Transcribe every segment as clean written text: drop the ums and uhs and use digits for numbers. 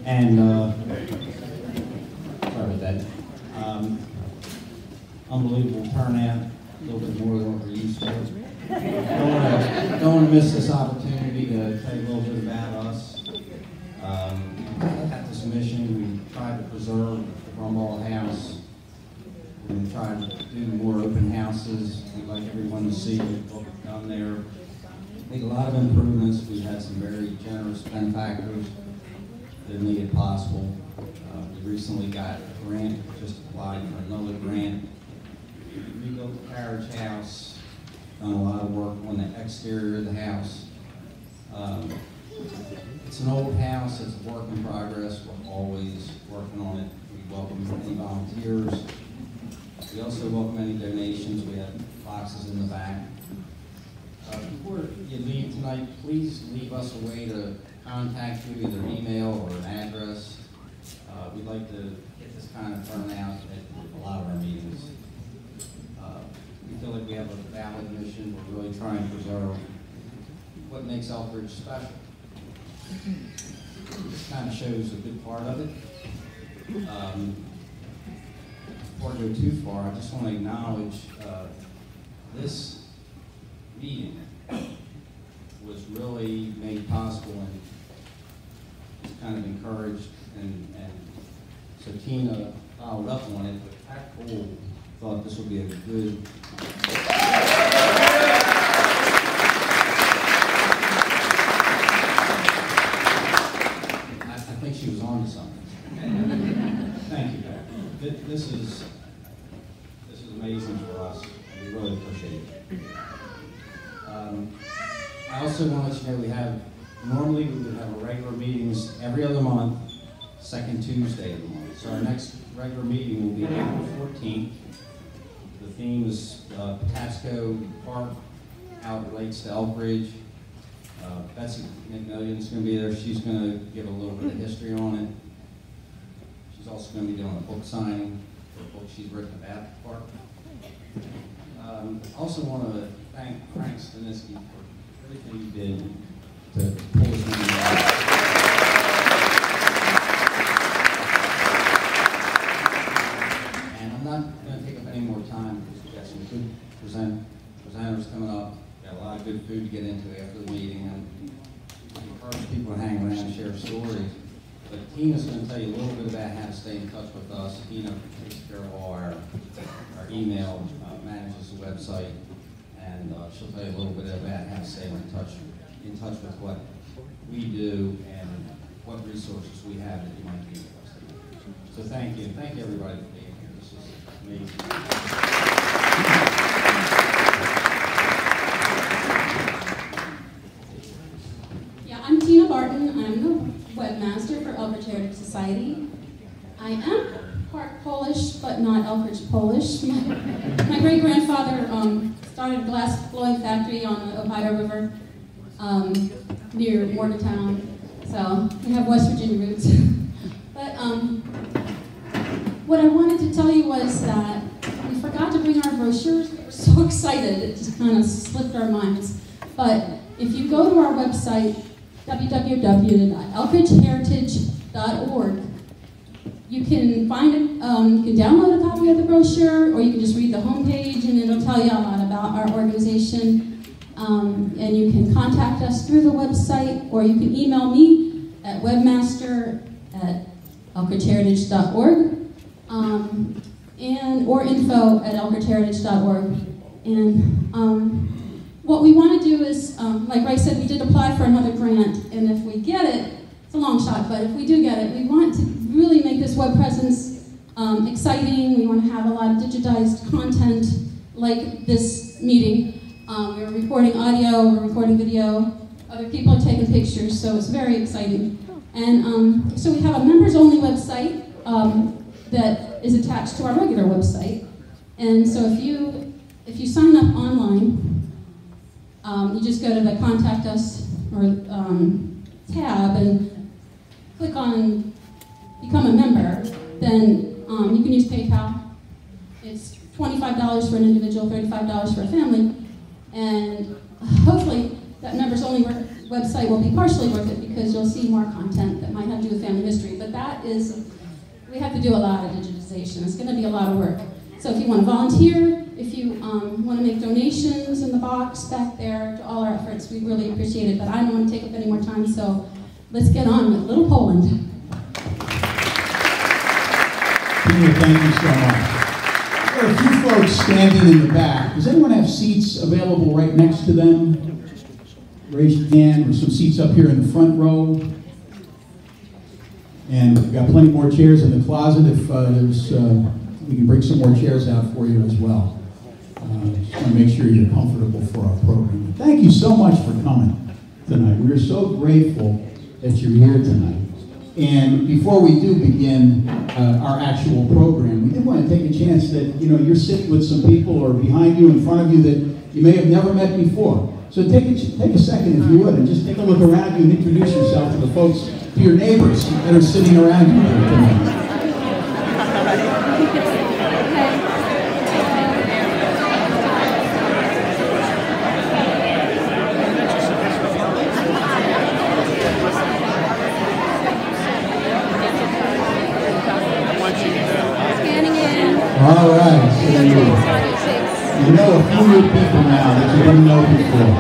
And sorry about that. Unbelievable turnout, a little bit more than what we're used to. Don't want to miss this opportunity to tell you a little bit about us. At this mission, we tried to preserve the Brumball House. We're going to try to do more open houses. We'd like everyone to see what we've done there. Made a lot of improvements. We've had some very generous benefactors that made it possible. We recently got a grant, just applied for another grant. We rebuilt the carriage house, done a lot of work on the exterior of the house. It's an old house, it's a work in progress. We're always working on it. We welcome any volunteers. We also welcome any donations. We have boxes in the back. Before you leave tonight, please leave us a way to contact you, either email or an address. We'd like to get this kind of turnout at a lot of our meetings. We feel like we have a valid mission. We're really trying to preserve what makes Elkridge special. This kind of shows a good part of it. Before I go too far, I just want to acknowledge this meeting was really made possible and just kind of encouraged, and so Tina followed up on it, but Pat Cole thought this would be a good I think she was on to something. Thank you, Pat. This is amazing for us. We really appreciate it. I also want to let you know normally we would have our regular meetings every other month, second Tuesday of the month. So our next regular meeting will be April 14th. The theme is Patapsco Park, out relates to Elkridge. Betsy McMillion's going to be there. She's going to give a little bit of history on it. She's also going to be doing a book signing for a book she's written about the park. I also want to thank Frank Stanitski for everything he did to pull this meeting off. And I'm not going to take up any more time because we've got some good presenters coming up. We've got a lot of good food to get into after the meeting. And I encourage people to hang around and share stories. But Tina's going to tell you a little bit about how to stay in touch with us. Tina takes care of all our email, manages the website, and she'll tell you a little bit about how to stay in touch with what we do and what resources we have that you might be interested in. So thank you. Thank you, everybody, for being here. This is amazing. Yeah, I'm Tina Barton. I'm the webmaster for Elkridge Heritage Society. I am part Polish, but not Elkridge Polish. My great-grandfather started a glass blowing factory on the Ohio River near Morgantown, so we have West Virginia roots. But what I wanted to tell you was that we forgot to bring our brochures. We were so excited, it just kind of slipped our minds. But if you go to our website, www.elkridgeheritage.org, you can find it, you can download a copy of the brochure, or you can just read the homepage and it'll tell you a lot about our organization. And you can contact us through the website, or you can email me at webmaster@elkridgeheritage.org, or info@elkridgeheritage.org. And what we want to do is, like Ray said, we did apply for another grant, and if we get it, it's a long shot, but if we do get it, we want to really make this web presence exciting. We want to have a lot of digitized content like this meeting. We're recording audio, we're recording video, other people are taking pictures, so it's very exciting. And so we have a members-only website that is attached to our regular website. And so if you sign up online, you just go to the Contact Us or tab and click on Become a Member. Then you can use PayPal. It's $25 for an individual, $35 for a family. And hopefully that members-only website will be partially worth it, because you'll see more content that might have to do with family history. But that is, we have to do a lot of digitization. It's going to be a lot of work. So if you want to volunteer, if you want to make donations in the box back there to all our efforts, we'd really appreciate it. But I don't want to take up any more time, so let's get on with Little Poland. Peter, thank you so much. There are a few folks standing in the back. Does anyone have seats available right next to them? Raise your hand. There's some seats up here in the front row. And we've got plenty more chairs in the closet if we can bring some more chairs out for you as well. Just want to make sure you're comfortable for our program. Thank you so much for coming tonight. We are so grateful that you're here tonight. And before we do begin our actual program, we did want to take a chance that, you're sitting with some people or behind you, in front of you that you may have never met before. So take a second, if you would, and just take a look around you and introduce yourself to the folks, to your neighbors that are sitting around you here tonight. All right, so you know a few new people now that you didn't know before.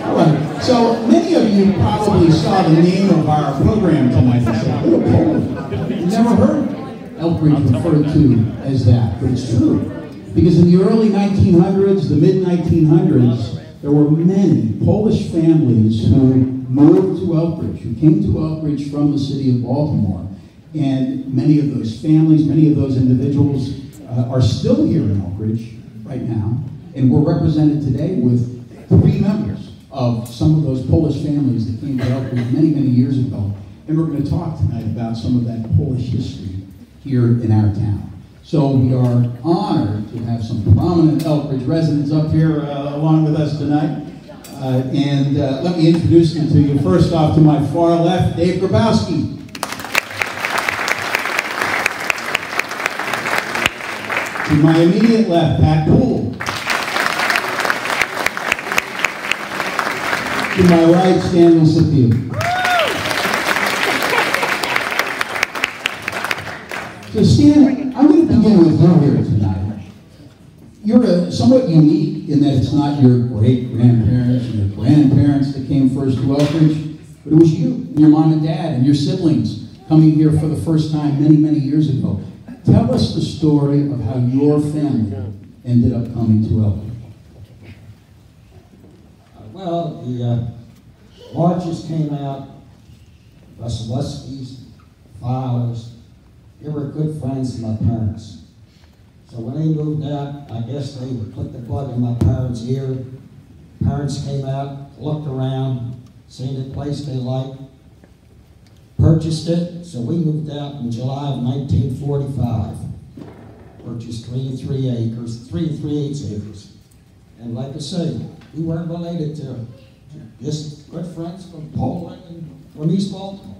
All right, so many of you probably saw the name of our program tonight and said, Little Poland. You've never heard Elkridge referred to as that, but it's true. Because in the early 1900s, the mid-1900s, there were many Polish families who moved to Elkridge, who came to Elkridge from the city of Baltimore. And many of those families, many of those individuals are still here in Elkridge right now. And we're represented today with 3 members of some of those Polish families that came to Elkridge many, many years ago. And we're going to talk tonight about some of that Polish history here in our town. So we are honored to have some prominent Elkridge residents up here along with us tonight. Let me introduce them to you. First off, to my far left, Dave Grabowski. To my immediate left, Pat Poole. To my right, Stanley Sapir. So Stan, I'm going to begin with you here tonight. You're somewhat unique in that it's not your great-grandparents and your grandparents that came first to Elkridge, but it was you and your mom and dad and your siblings coming here for the first time many, many years ago. Tell us the story of how your family ended up coming to Elkridge. Well, the Marches came out, Vasilevskis, Fowlers. They were good friends of my parents. So when they moved out, I guess they put the plug in my parents' ear. Parents came out, looked around, seen a place they liked, purchased it. So we moved out in July of 1945. Purchased 3 3/8 acres. And like I say, we weren't related to just good friends from Poland and from East Baltimore.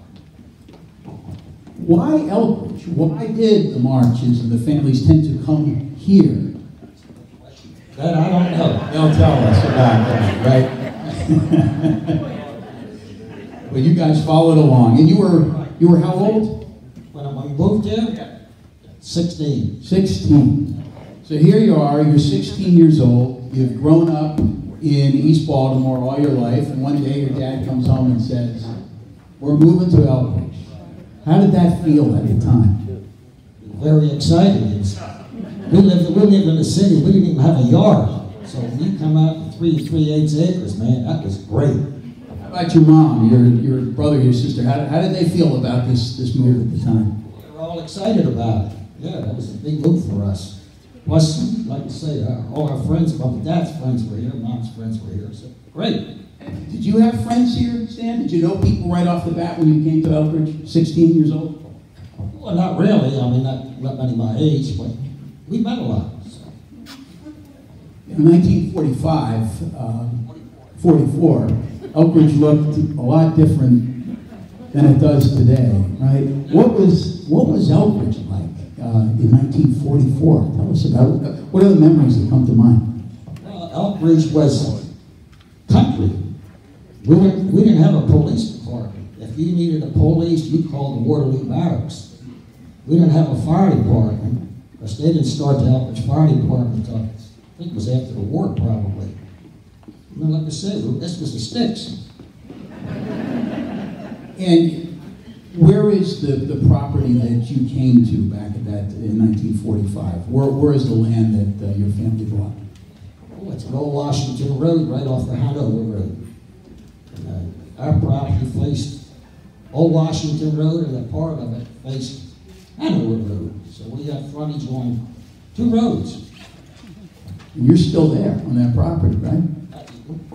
Why Elkridge? Why did the Marches and the families tend to come here? That I don't know. They'll tell us about that, right? Well, you guys followed along. And you were how old? When we moved here, 16. 16. So here you are, you're 16 years old, you've grown up in East Baltimore all your life, and one day your dad comes home and says, we're moving to Elkridge. How did that feel at the time? Very exciting. We lived in the city, we didn't even have a yard. So when you come out for 3 3/8 acres, man, that was great. How about your mom, your brother, your sister? How did they feel about this move at the time? They were all excited about it. Yeah, that was a big move for us. Plus, like I say, all our friends, well, Dad's friends were here, Mom's friends were here, so great. Did you have friends here, Stan? Did you know people right off the bat when you came to Elkridge, 16 years old? Well, not really. I mean, not many my age, but we met a lot. So. In 1945, 44, Elkridge looked a lot different than it does today, right? What was Elkridge like in 1944? Tell us about it. What are the memories that come to mind? Well, Elkridge was country. We didn't have a police department. If you needed a police, you called the Waterloo Barracks. We didn't have a fire department, because they didn't start the Elkridge Fire Department until, I think it was after the war, probably. I mean, like I said, this was the sticks. And where is the property that you came to back at that in 1945? Where is the land that your family bought? Oh, it's Old Washington Road, right off the Hanover Road. And, our property faced Old Washington Road, and a part of it faced Hanover Road. So we got frontage on 2 roads. And you're still there on that property, right?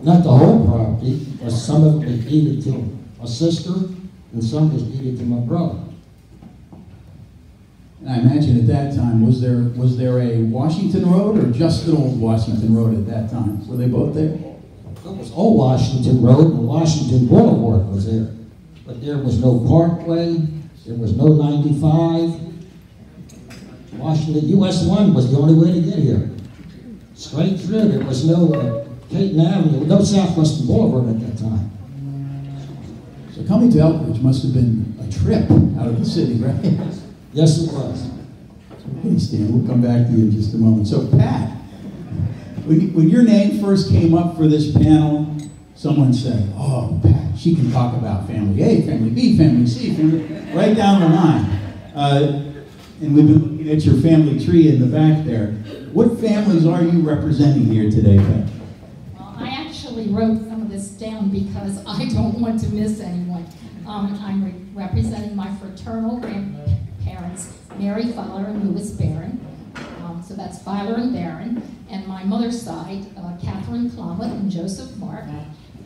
Not the whole property, but some of it was deeded to my sister, and some was deeded to my brother. And I imagine at that time, was there a Washington Road or just an old Washington Road at that time? Were they both there? It was Old Washington Road, and Washington Boulevard was there. But there was no parkway, there was no 95. Washington, US 1 was the only way to get here. Straight through, there was no Caton Avenue, no Southwestern Boulevard at that time. So coming to Elkridge must have been a trip out of the city, right? Yes, it was. Okay, Stan, we'll come back to you in just a moment. So, Pat, when your name first came up for this panel, someone said, oh, Pat, she can talk about family A, family B, family C, family, right down the line. And we've been looking at your family tree in the back there. What families are you representing here today, Pat? Well, I actually wrote some of this down because I don't want to miss anyone. I'm representing my fraternal grandparents, Mary Fowler and Louis Baran. So that's Fowler and Baran. And my mother's side, Catherine Clomlett and Joseph Mark.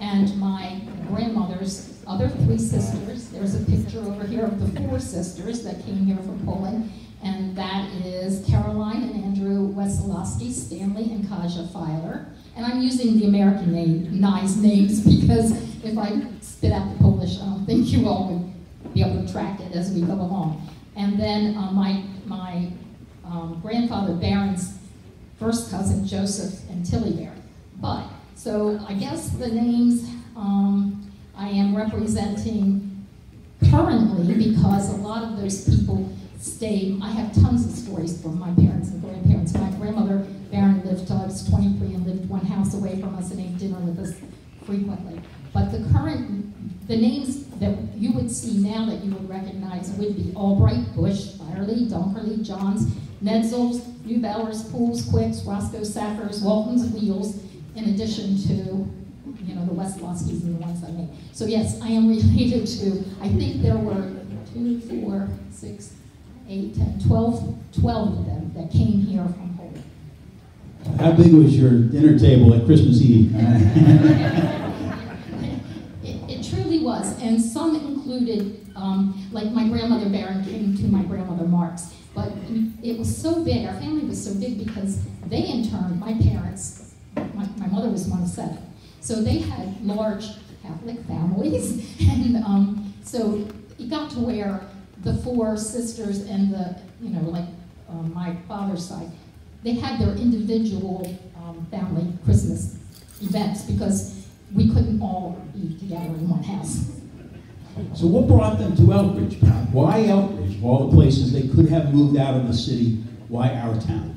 And my grandmother's other 3 sisters. There's a picture over here of the 4 sisters that came here from Poland. And that is Caroline and Andrew Wesolowski, Stanley and Kaja Fowler. And I'm using the Americanized names because if I spit out the Polish, I don't think you all would be able to track it as we go along. And then my grandfather Baron's first cousin, Joseph and Tilly Baron. So I guess the names I am representing currently, because a lot of those people stayed. I have tons of stories from my parents and grandparents. My grandmother, Baran, lived till I was 23 and lived 1 house away from us and ate dinner with us frequently. But the names that you would see now that you would recognize would be Albright, Bush, Byerly, Dunkerley, Johns, Netzels, Newbowers, Pools, Quicks, Roscoe Sackers, Waltons, Wheels, in addition to, the Wesolowskis and the ones I named. So yes, I am related to, I think there were 2, 4, 6, 8, 10, 12 of them that came here from Poland. How big was your dinner table at Christmas Eve? It truly was, and some included, like my grandmother Baran came to my grandmother Mark's, but it was so big, our family was so big because they in turn, my parents, my mother was one of 7, so they had large Catholic families, and so it got to where the 4 sisters and the, my father's side, they had their individual family Christmas events because we couldn't all be together in one house. So what brought them to Elkridge, Pat? Why Elkridge? Of all the places they could have moved out of the city, why our town?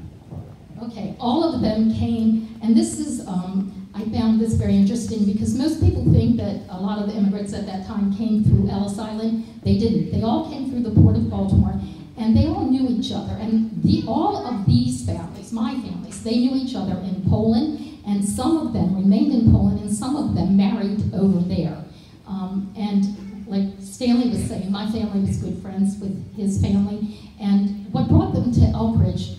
Okay, all of them came, and this is, I found this very interesting because most people think that a lot of the immigrants at that time came through Ellis Island. They didn't. They all came through the port of Baltimore, and they all knew each other. And all of these families, my families, they knew each other in Poland, and some of them remained in Poland, and some of them married over there. And like Stanley was saying, my family was good friends with his family, and what brought them to Elkridge,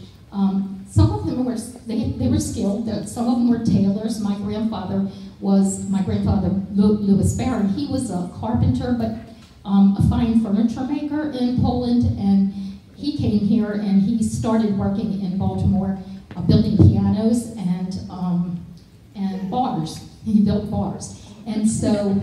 some of them were, they were skilled, some of them were tailors. My grandfather, Louis Baran, he was a carpenter, but a fine furniture maker in Poland, and he came here and he started working in Baltimore, building pianos and bars. He built bars. And so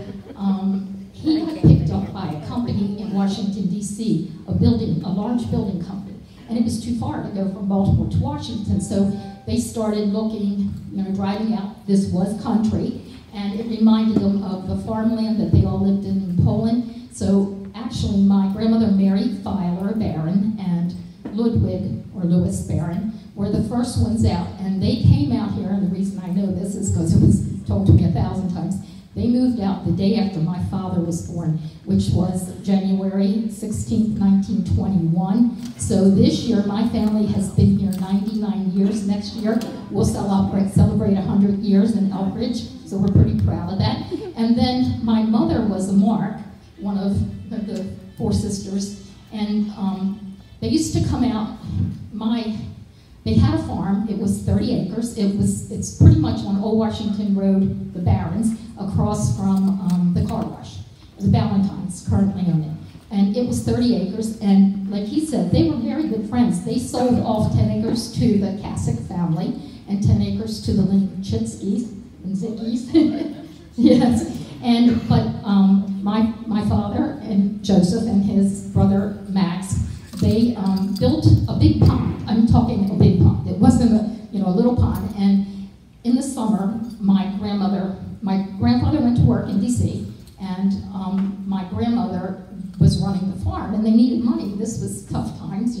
he got picked up by a company in Washington, D.C., a large building company. And it was too far to go from Baltimore to Washington, so they started looking driving out, this was country, and it reminded them of the farmland that they all lived in Poland. So actually, my grandmother married Filer Baran and Ludwig, or Louis Baran, were the first ones out, and they came out here, and the reason I know this is because it was told to me 1,000 times. They moved out the day after my father was born, which was January 16th, 1921. So this year, my family has been here 99 years. Next year, we'll celebrate 100 years in Elkridge, so we're pretty proud of that. And then my mother was a Mark, one of the 4 sisters, and they used to come out. They had a farm. It was 30 acres. It's pretty much on Old Washington Road, the Barons, across from the car wash. The Valentines currently own it. And it was 30 acres, and like he said, they were very good friends. They sold off 10 acres to the Kasich family and 10 acres to the Linchitskis and Ziggies. Yes. But my father and Joseph and his brother Max, they built a big pond. I'm talking a big pond. It wasn't a little pond. And in the summer, my grandfather went to work in D.C. and my grandmother was running the farm, and they needed money. This was tough times,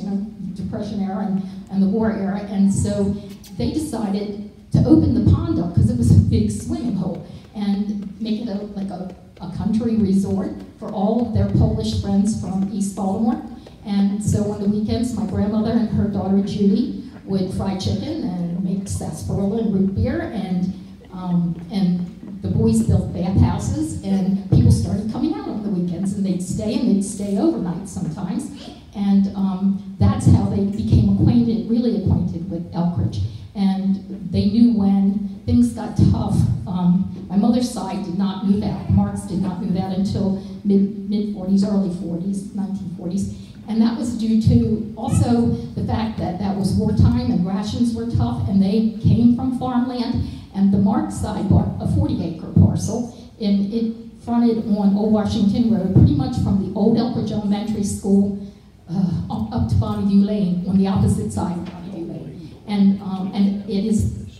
Depression era and the war era, and so they decided to open the pond up because it was a big swimming hole and make it like a country resort for all of their Polish friends from East Baltimore. And so on the weekends, my grandmother and her daughter Judy would fry chicken and make sarsaparilla and root beer, and the boys built bathhouses, and people started coming out on the weekends, and they'd stay overnight sometimes, and that's how they became really acquainted with Elkridge. And they knew when things got tough. My mother's side did not move out. Marks did not move out until mid-40s, early 40s, 1940s. And that was due to also the fact that that was wartime and rations were tough, and they came from farmland. And the Marks side bought a 40-acre parcel, and it fronted on Old Washington Road, pretty much from the old Elkridge Elementary School up to Bonneview Lane, on the opposite side of Bonneview Lane. And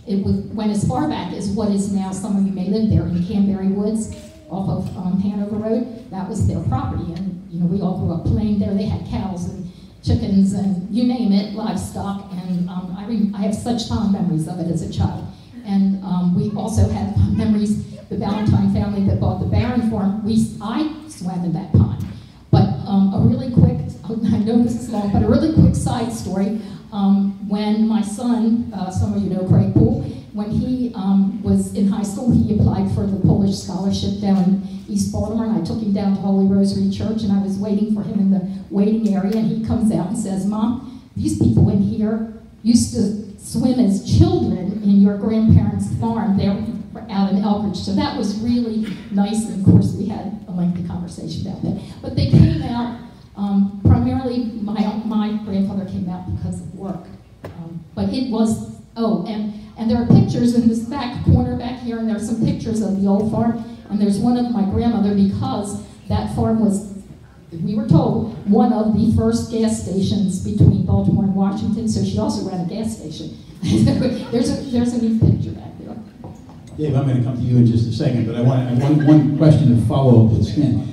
it went as far back as what is now, some of you may live there, in Canberry Woods, off of Hanover Road. That was their property, and we all grew up playing there. They had cows and chickens and you name it, livestock, and I have such fond memories of it as a child. And we also had fond memories, the Valentine family that bought the Baran farm, I swam in that pond. But a really quick, I know this is long, but a really quick side story. When my son, some of you know Craig Poole, when he was in high school, he applied for the Polish scholarship down in East Baltimore, and I took him down to Holy Rosary Church, and I was waiting for him in the waiting area, and he comes out and says, "Mom, these people in here used to swim as children in your grandparents' farm. They're out in Elkridge." So that was really nice, and of course we had a lengthy conversation about that. But they came out, primarily my grandfather came out because of work. But it was, and there are pictures in this back corner back here, and there are some pictures of the old farm, and there's one of my grandmother, because that farm was, we were told, one of the first gas stations between Baltimore and Washington, so she also ran a gas station. there's a neat picture back there. Dave, I'm going to come to you in just a second, but I want one question to follow up with Stan.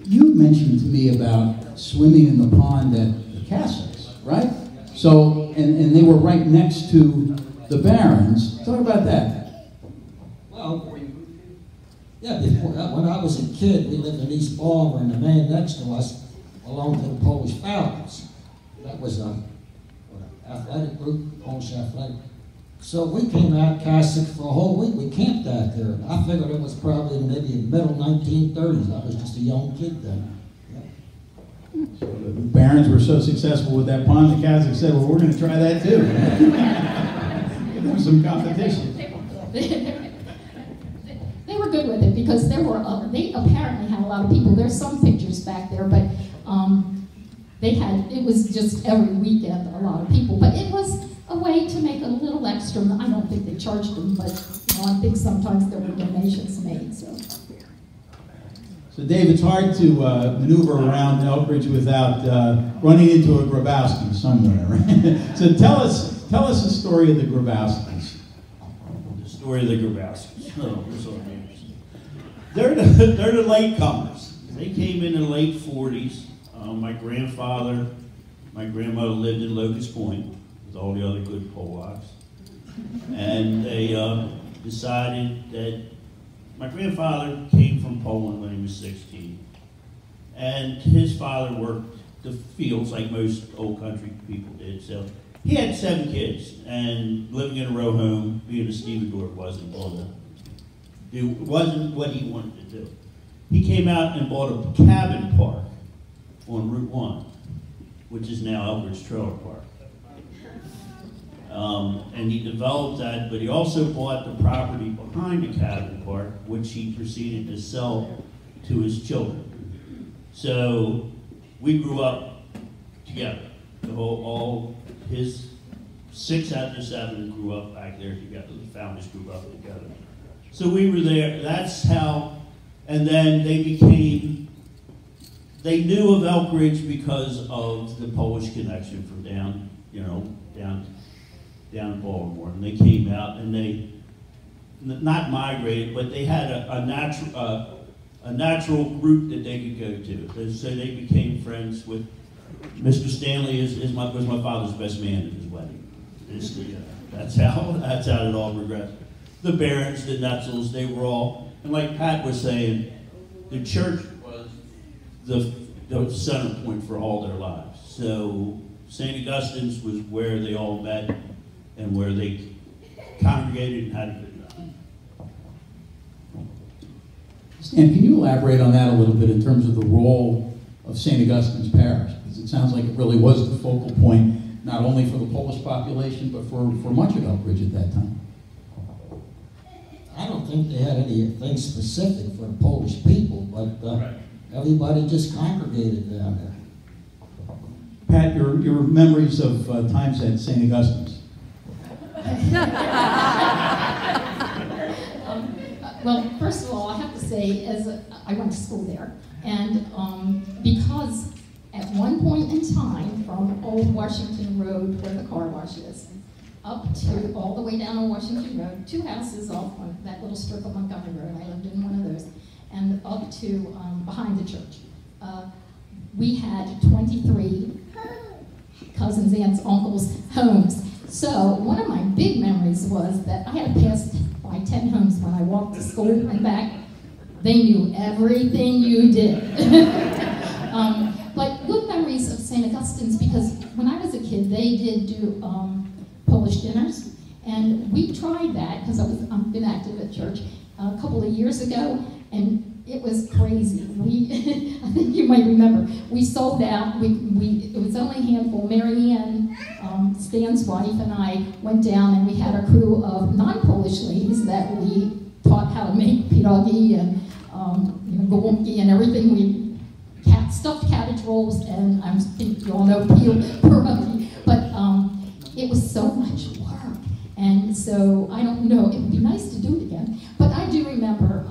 You mentioned to me about swimming in the pond at the Casichs, right? So, and they were right next to the Barons. Talk about that. Well, yeah, when I was a kid, we lived in East Baltimore, and the man next to us belonged to the Polish Falcons. That was an athletic group, Polish athletic. So we came out Kasich for a whole week. We camped out there. I figured it was probably maybe the middle 1930s. I was just a young kid then. Yeah. So the Barons were so successful with that pond, the Kazakhs said, well, we're going to try that too. Give them some competition. They were good with it because they apparently had a lot of people. There's some pictures back there, but it was just every weekend a lot of people. But it was a way to make a little extra. I don't think they charged them, but I think sometimes there were donations made. So Dave, it's hard to maneuver around Elkridge without running into a Grabowski somewhere. Right? So tell us the story of the Grabowskis. where the Grabowskis. They're the latecomers. They came in the late 40s. My grandmother lived in Locust Point with all the other good Polacks. And they decided that my grandfather came from Poland when he was 16. And his father worked the fields like most old country people did. So he had 7 kids, and living in a row home, being a stevedore wasn't what he wanted to do. He came out and bought a cabin park on Route 1, which is now Elkridge Trailer Park. And he developed that, but he also bought the property behind the cabin park, which he proceeded to sell to his children. So we grew up together. All his 6 out of the 7 grew up back there together. The families grew up together. So we were there. That's how, and then they knew of Elkridge because of the Polish connection from down in Baltimore. And they came out and they, not migrated, but they had a natural group that they could go to. So they became friends with Mr. Stanley was my father's best man at his wedding. That's how it all progressed. The Barons, the Nutzels, they were all, and like Pat was saying, the church was the center point for all their lives. So St. Augustine's was where they all met and where they congregated and had a good time. Stan, can you elaborate on that a little bit in terms of the role of St. Augustine's Parish? Because it sounds like it really was the focal point, not only for the Polish population, but for much of Elkridge at that time. I don't think they had anything specific for the Polish people, but everybody just congregated down there. Pat, your memories of times at St. Augustine's? Well, first of all, I have to say, I went to school there, and because at one point in time, from Old Washington Road, where the car wash is, up to all the way down on Washington Road, 2 houses off on that little strip of Montgomery Road, I lived in one of those, and up to behind the church. We had 23 cousins, aunts, uncles, homes. So one of my big memories was that I had passed by 10 homes when I walked to school and back. They knew everything you did. But good memories of St. Augustine's, because when I was a kid, they did do Polish dinners, and we tried that because I've been active at church a couple of years ago, and it was crazy. I think you might remember, we sold out. It was only a handful. Mary Ann, Stan's wife, and I went down, and we had a crew of non-Polish ladies that we taught how to make pierogi and gołąbki and everything. Stuffed cabbage rolls, and I think you all know pierogi, but it was so much work, and so I don't know. It would be nice to do it again, but I do remember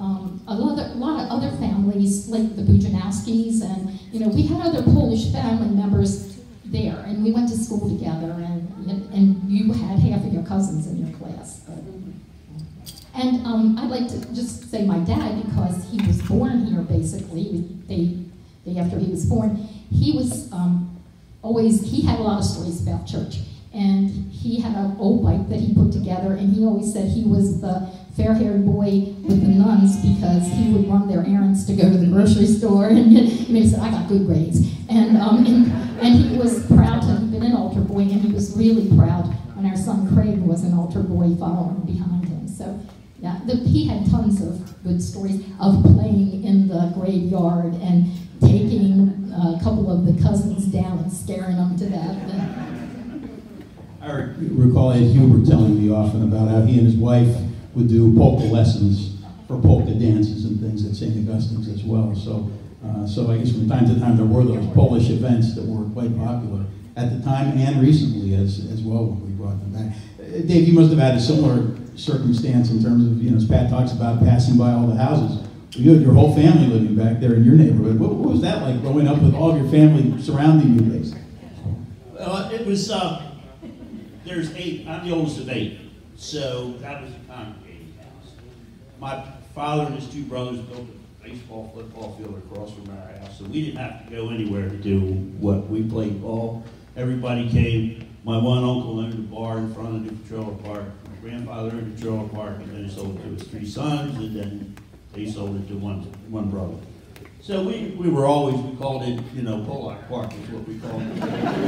a lot of other families, like the Bujanowskis, and we had other Polish family members there, and we went to school together, and you had half of your cousins in your class. And I'd like to just say my dad, because he was born here, basically. After he was born, he was he had a lot of stories about church, and he had an old bike that he put together, and he always said he was the fair-haired boy with the nuns because he would run their errands to go to the grocery store, and he said, I got good grades. And he was proud to have been an altar boy, and he was really proud when our son Craig was an altar boy following behind him. So yeah, he had tons of good stories of playing in the graveyard and taking a couple of the cousins down and scaring them to death. I recall Ed Hubert telling me often about how he and his wife would do polka lessons for polka dances and things at St. Augustine's as well. So I guess from time to time there were those Polish events that were quite popular at the time and recently as well when we brought them back. Dave, you must have had a similar circumstance in terms of, as Pat talks about passing by all the houses. You had your whole family living back there in your neighborhood. What was that like, growing up with all of your family surrounding you, basically? It was, there's 8. I'm the oldest of 8. So that was a congregating my father and his two brothers built a baseball, football field across from our house, so we didn't have to go anywhere to do what we played ball. Everybody came. My one uncle owned a bar in front of the trailer park. My grandfather owned a trailer park, and then he sold it to his 3 sons, and then they sold it to one brother. So we were always, we called it, you know, Pollock Park is what we called it.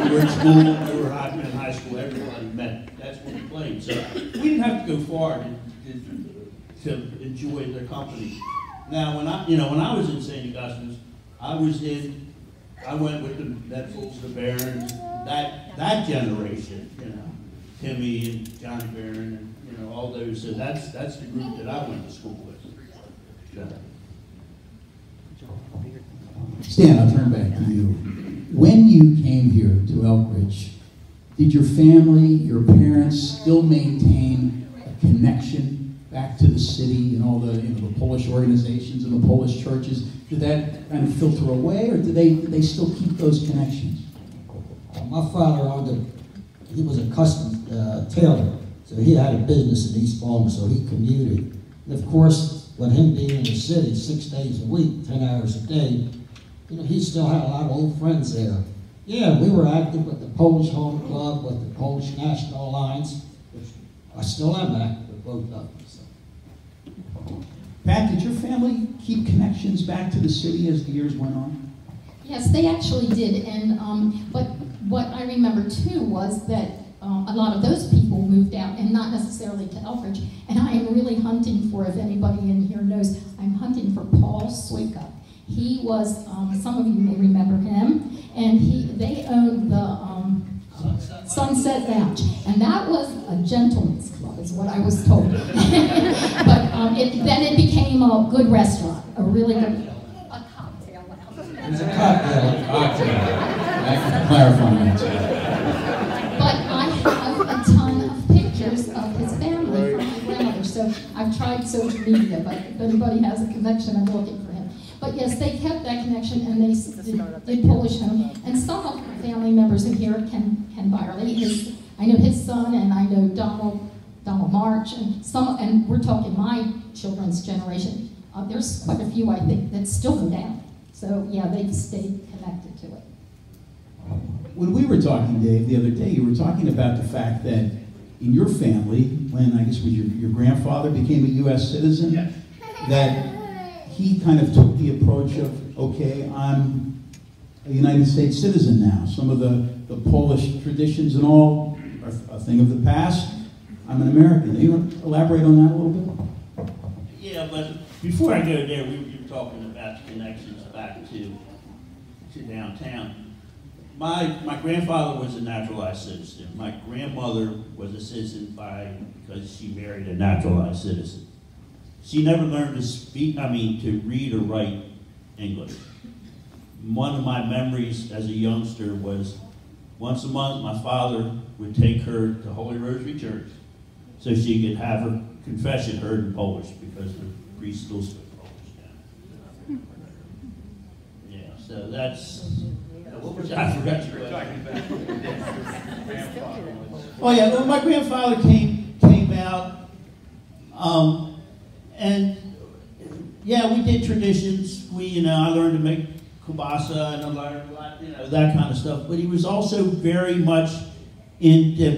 We were in school, we were in high school, everybody met. That's what we played. So we didn't have to go far to enjoy their company. Now, when I was in St. Augustine's, I went with the Netfuls, the Barons, that generation, you know, Timmy and Johnny Baran, and you know, all those. So that's the group that I went to school with. Yeah. Stan, I'll turn back to you. When you came here to Elkridge, did your family, your parents still maintain a connection back to the city and all the, you know, the Polish organizations and the Polish churches? Did that kind of filter away, or did they still keep those connections? My father he was a custom tailor, so he had a business in East Baltimore, so he commuted. And of course, with him being in the city 6 days a week, 10 hours a day, you know, he still had a lot of old friends there. Yeah, we were active with the Polish Home Club, with the Polish National Alliance, which I still am active with both of them. So. Pat, did your family keep connections back to the city as the years went on? Yes, they actually did, and but what I remember too was that a lot of those people moved out, and not necessarily to Elkridge. And I am really hunting for, if anybody in here knows, I'm hunting for Paul Swika. He was, some of you may remember him, and they owned the Sunset Lounge, and that was a gentleman's club, is what I was told. But then it became a good restaurant, a really good. It was a cocktail. I can clarify that. But I have a ton of pictures of his family from my grandmother, so I've tried social media, but if anybody has a connection, I'm looking for him. But yes, they kept that connection, and they did Polish home. And some of the family members in here, Ken Byerly, I know his son, and I know Donald March, and we're talking my children's generation. There's quite a few, I think, that still go down. So yeah, they stayed connected to it. When we were talking, Dave, the other day, you were talking about the fact that in your family, when I guess was your grandfather became a U.S. citizen, yes, that he kind of took the approach of, okay, I'm a United States citizen now. Some of the Polish traditions and all are a thing of the past. I'm an American. You want to elaborate on that a little bit? Yeah, but before I go there, we were talking about the connections back to downtown. My grandfather was a naturalized citizen. My grandmother was a citizen because she married a naturalized citizen. She never learned to read or write English. One of my memories as a youngster was once a month my father would take her to Holy Rosary Church so she could have her confession heard in Polish because the priest still spoke Polish down. Yeah, so that's... I forgot you were talking about. Oh yeah, well, my grandfather came out, and yeah, we did traditions. I learned to make kielbasa and I learned, that kind of stuff. But he was also very much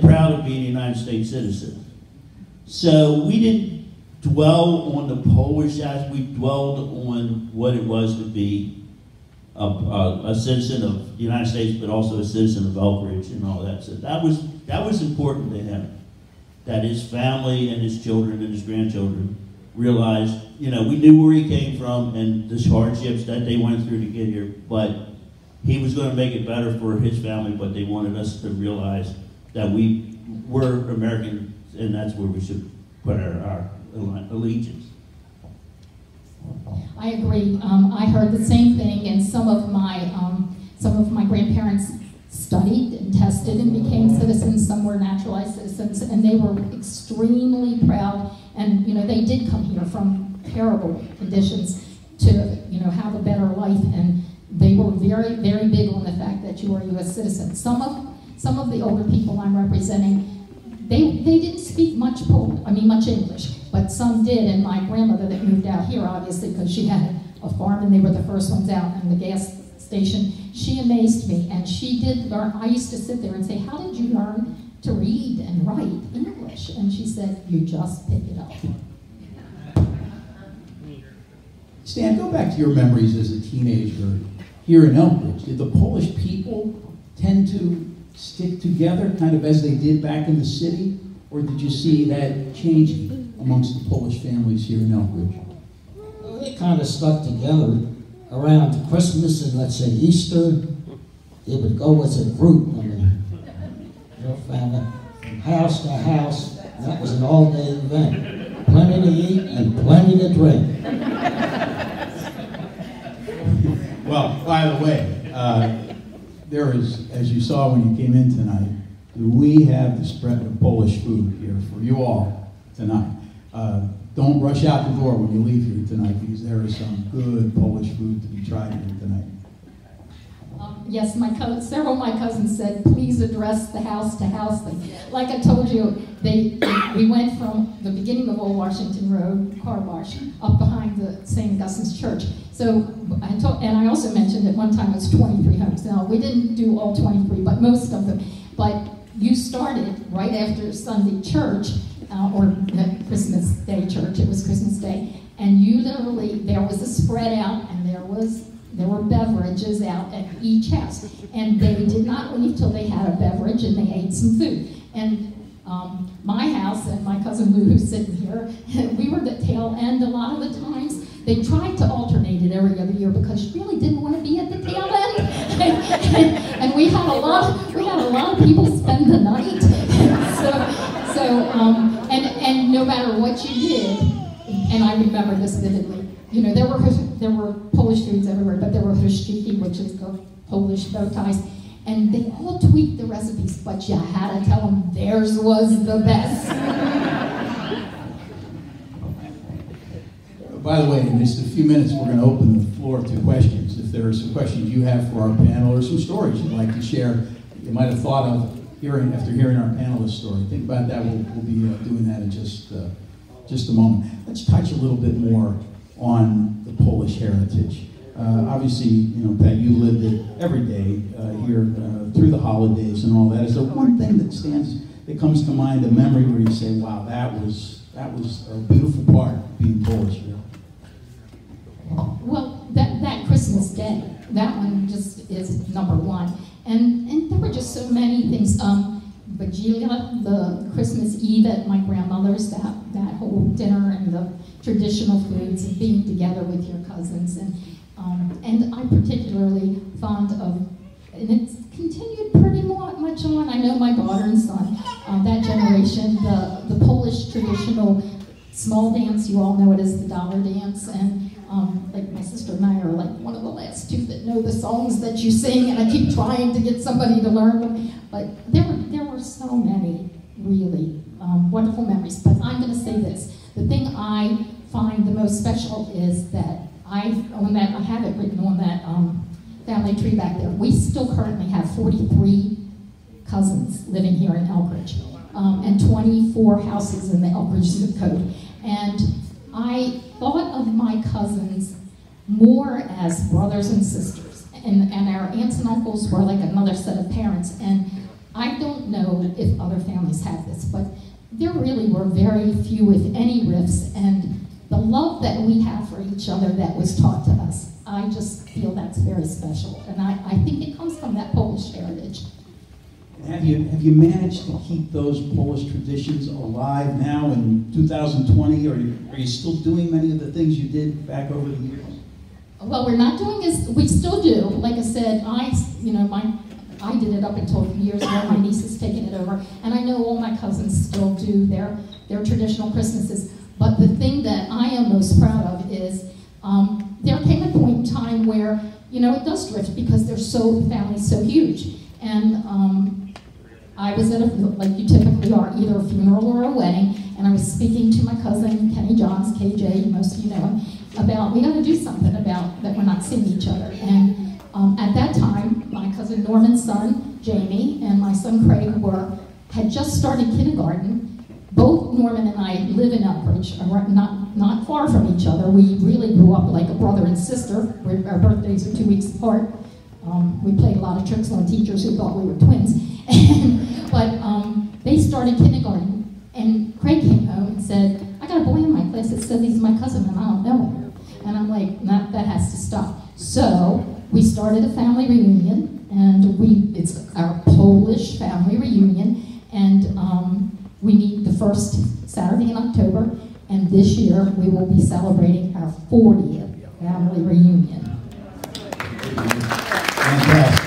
proud of being a United States citizen. So we didn't dwell on the Polish as we dwelled on what it was to be a citizen of the United States, but also a citizen of Elkridge and all that. So that was important to him, that his family and his children and his grandchildren realized, we knew where he came from and the hardships that they went through to get here, but he was going to make it better for his family, but they wanted us to realize that we were American, and that's where we should put our allegiance. I agree. I heard the same thing, and some of my grandparents studied and tested and became citizens. Some were naturalized citizens, and they were extremely proud. And they did come here from terrible conditions to have a better life, and they were very, very big on the fact that you are a U.S. citizen. Some of the older people I'm representing, they didn't speak much English. but some did, and my grandmother that moved out here, obviously, because she had a farm and they were the first ones out, and the gas station, she amazed me, and she did learn. I used to sit there and say, how did you learn to read and write English? And she said, you just pick it up. Stan, go back to your memories as a teenager here in Elkridge. Did the Polish people tend to stick together kind of as they did back in the city? Or did you see that change amongst the Polish families here in Elkridge? They kind of stuck together around Christmas and, let's say, Easter. They would go as a group, your family, from house to house. And that was an all-day event. Plenty to eat and plenty to drink. Well, by the way, there is, as you saw when you came in tonight, we have the spread of Polish food here for you all tonight. Don't rush out the door when you leave here tonight, because there is some good Polish food to be tried here tonight. Yes, several of my cousins said, please address the house-to-house thing. Like I told you, we went from the beginning of Old Washington Road, car wash, up behind the St. Augustine's Church. So, and I also mentioned at one time it was 23 homes. Now, we didn't do all 23, but most of them. But you started right after Sunday church, or Christmas Day church, it was Christmas Day, and you literally, there was a spread out, and there were beverages out at each house. And they did not leave till they had a beverage and they ate some food. And my house and my cousin Lou, who's sitting here, we were the tail end a lot of the times. They tried to alternate it every other year because you really didn't want to be at the tail end. And we had a lot of people spend the night. And no matter what you did, and I remember this vividly, you know, there were Polish foods everywhere, but there were chruściki, which is the Polish bow ties, and they all tweaked the recipes, but you had to tell them theirs was the best. By the way, in just a few minutes, we're going to open the floor to questions. If there are some questions you have for our panel or some stories you'd like to share, you might have thought of after hearing our panelist story. Think about that. We'll be doing that in just a moment. Let's touch a little bit more on the Polish heritage. Obviously, you know, Pat, you lived it every day here through the holidays and all that. Is there one thing that comes to mind, a memory where you say, wow, that was a beautiful part of being Polish here? Well, that Christmas Day, that one just is number one. And there were just so many things. Vigilia, the Christmas Eve at my grandmother's, that whole dinner and the traditional foods and being together with your cousins. And I'm particularly fond of, and it's continued pretty much on. I know my daughter and son, that generation, the Polish traditional small dance, you all know it as the dollar dance, and like my sister and I are like one of the last two that know the songs that you sing, and I keep trying to get somebody to learn them. But there were so many really wonderful memories. But I'm going to say this: the thing I find the most special is that I have it written on that family tree back there. We still currently have 43 cousins living here in Elkridge, and 24 houses in the Elkridge zip code. And I thought of my cousins more as brothers and sisters, and our aunts and uncles were like another set of parents. And I don't know if other families have this, but there really were very few, if any, rifts, and the love that we have for each other that was taught to us, I just feel that's very special, and I think it comes from that Polish heritage. Have you managed to keep those Polish traditions alive now in 2020? Or are you still doing many of the things you did back over the years? Well, we're not doing as we still do. Like I said, I did it up until years ago. My niece has taken it over, and I know all my cousins still do their traditional Christmases. But the thing that I am most proud of is there came a point in time where it does drift because the family's so huge, and I was at like you typically are, either a funeral or a wedding, and I was speaking to my cousin Kenny Johns, KJ, most of you know him, about we got to do something about that we're not seeing each other. And at that time, my cousin Norman's son Jamie and my son Craig had just started kindergarten. both Norman and I live in Elkridge, not far from each other. We really grew up like a brother and sister. Our birthdays are 2 weeks apart. We played a lot of tricks on teachers who thought we were twins. But they started kindergarten, and Craig came home and said, I got a boy in my class that says he's my cousin and I don't know him. And I'm like, no, that has to stop. So we started a family reunion, and it's our Polish family reunion, and we meet the first Saturday in October, and this year we will be celebrating our 40th family reunion. Fantastic.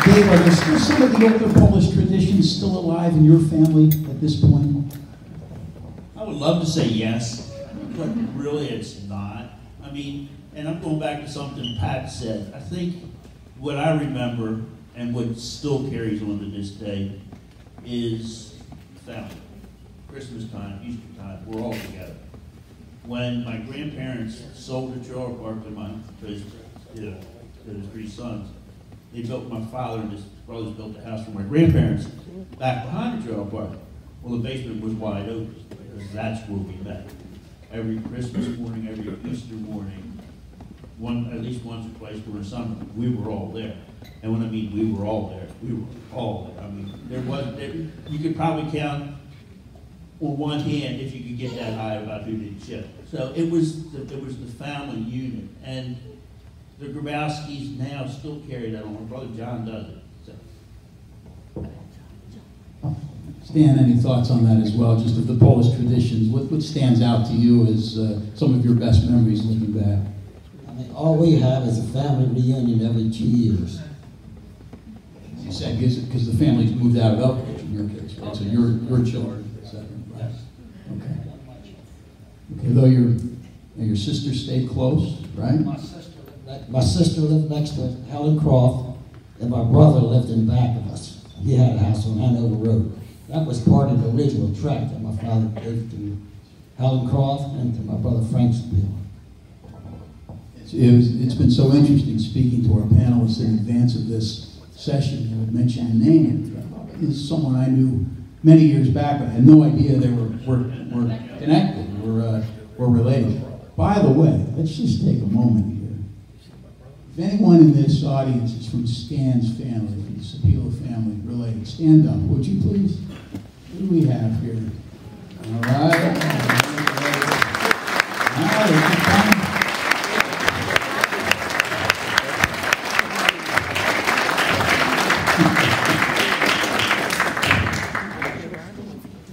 Dave, are there still some of the older Polish traditions still alive in your family at this point? I would love to say yes, but really it's not. I mean, and I'm going back to something Pat said. I think what I remember and what still carries on to this day is family. Christmas time, Easter time, we're all together. When my grandparents sold the trailer park to his 3 sons, they built, my father and his brothers built a house for my grandparents back behind the trailer park. Well, the basement was wide open because that's where we met. Every Christmas morning, every Easter morning, at least once or twice during the summer, we were all there. And when I mean we were all there, we were all there. I mean, you could probably count on one hand if you could get that high about who did ship. So it was the family unit, and the Grabowskis now still carry that on. My brother John does it. So. Stan, any thoughts on that as well, just of the Polish traditions? What stands out to you as some of your best memories looking back? I mean, all we have is a family reunion every 2 years. You said because the family's moved out of Elkridge in your case, right? So your children, is that right? Okay. Okay, though your sister stayed close, right? My sister lived next to Helen Croft, and my brother lived in back of us. He had a house on Hanover Road. That was part of the original tract that my father gave to Helen Croft and to my brother Frank Stanitski. It's been so interesting speaking to our panelists in advance of this session. You had mentioned the name. It's someone I knew many years back, but I had no idea they were connected, were related. By the way, let's just take a moment here. If anyone in this audience is from Stan's family, from the Sapila family related, stand up, would you please? Who do we have here? All right.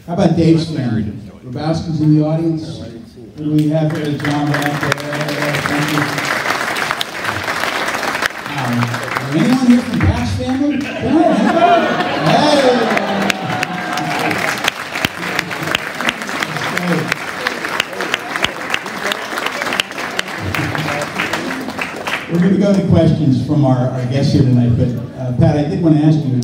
How about Dave's family? Grabowski's in the audience. Who do we have here? John back there. Thank you. Anyone here from Pat's family? Come on. Hey. We're going to go to questions from our guests here tonight, but Pat, I did want to ask you,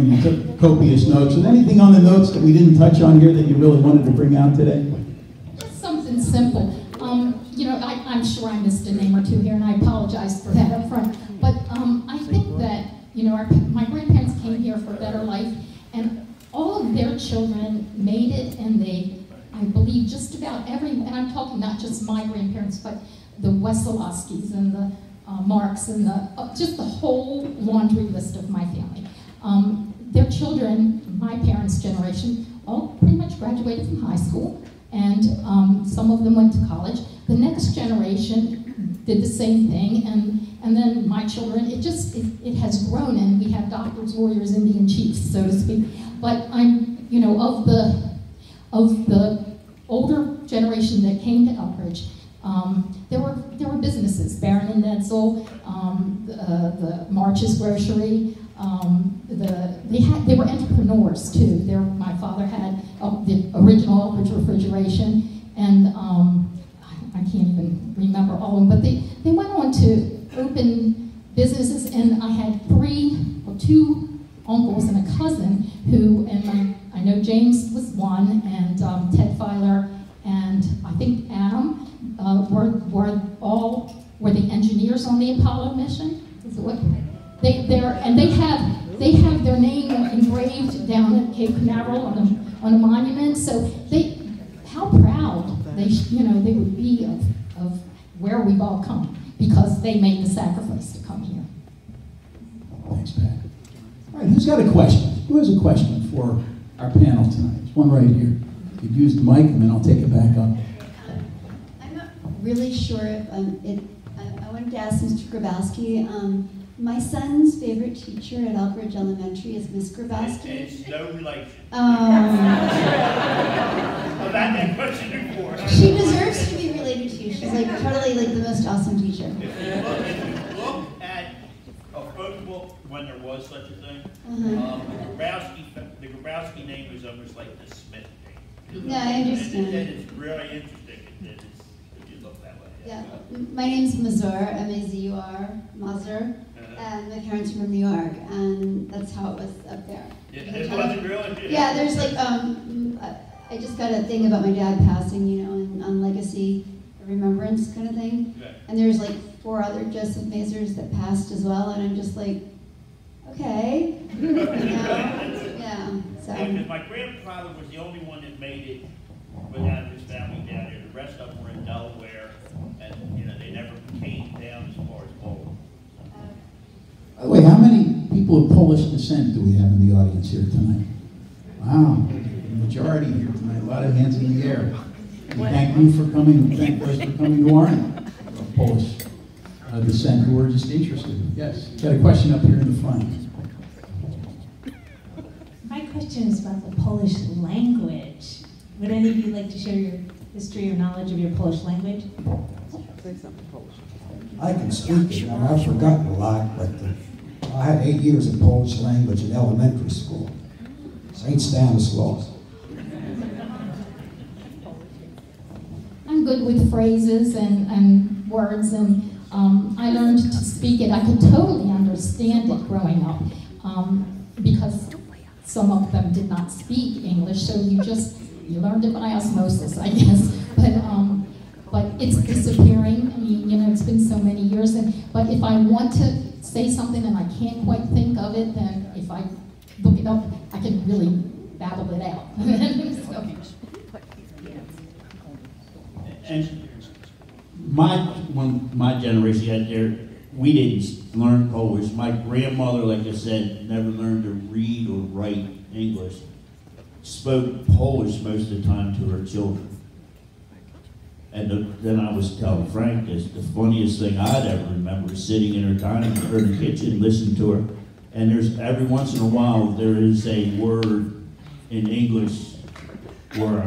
you took copious notes. Was there anything on the notes that we didn't touch on here that you really wanted to bring out today? Just something simple. I'm sure I missed a name or two here, and I apologize for that up front. But I think that, my grandparents came here for a better life, and all of their children made it, and I believe just about and I'm talking not just my grandparents, but the Wesolowskis and the Marks and just the whole laundry list of my family. Their children, my parents' generation, all pretty much graduated from high school, and some of them went to college. The next generation did the same thing, and then my children, it has grown, and we have doctors, lawyers, Indian chiefs, so to speak. But I'm, of the older generation that came to Elkridge, there were businesses, Baran and Netzel, the March's Grocery. They were entrepreneurs too. My father had the original Elkridge refrigeration, and I can't even remember all of them. But they went on to open businesses, and I had two uncles and a cousin who, and I know James was one, and Ted Filer, and I think Adam were the engineers on the Apollo mission. Is it what? They they have their name engraved down at Cape Canaveral on a monument. So how proud they would be of where we've all come, because they made the sacrifice to come here. Thanks, Pat. All right, who's got a question? Who has a question for our panel tonight? There's one right here. You could use the mic, and then I'll take it back up. I'm not really sure if I wanted to ask Mr. Grabowski. My son's favorite teacher at Elkridge Elementary is Miss Grabowski. It's no relation. I've had that question before. She deserves to be related to you. She's like totally like the most awesome teacher. If you look at a photo book when there was such a thing, the Grabowski name was almost like the Smith name. Yeah, I understand. And it's really interesting if you look that way. Yeah, my name's Mazur, M-A-Z-U-R, Mazur, and my parents are from New York, and that's how it was up there. It wasn't really? Yeah, there's like, I just got a thing about my dad passing, you know, on legacy, a remembrance kind of thing. Okay. And there's like 4 other Joseph Mazurs that passed as well, and I'm just like, okay, you know, yeah, so. Yeah, because my grandfather was the only one that made it without his family down there. The rest of them were in Delaware, and you know they never came down as far as Poland. By the way, how many people of Polish descent do we have in the audience here tonight? Wow, the majority here tonight. A lot of hands in the air. We thank you for coming. We thank those for coming to our Polish descent who are just interested. Yes, got a question up here in the front. My question is about the Polish language. Would any of you like to share your history or knowledge of your Polish language? I can speak it, and I've forgotten a lot, but I had 8 years of Polish language in elementary school. St. Stanislaus. I'm good with phrases and words, and I learned to speak it. I could totally understand it growing up, because some of them did not speak English, so you learned it by osmosis, I guess. But it's disappearing. I mean, you know, it's been so many years. But if I want to say something and I can't quite think of it, then if I look it up, I can really babble it out. So. And my generation out there, we didn't learn Polish. My grandmother, like I said, never learned to read or write English. Spoke Polish most of the time to her children. And then I was telling Frank this, the funniest thing I'd ever remember is sitting in her dining room or the kitchen listening to her. And there's every once in a while there is a word in English where,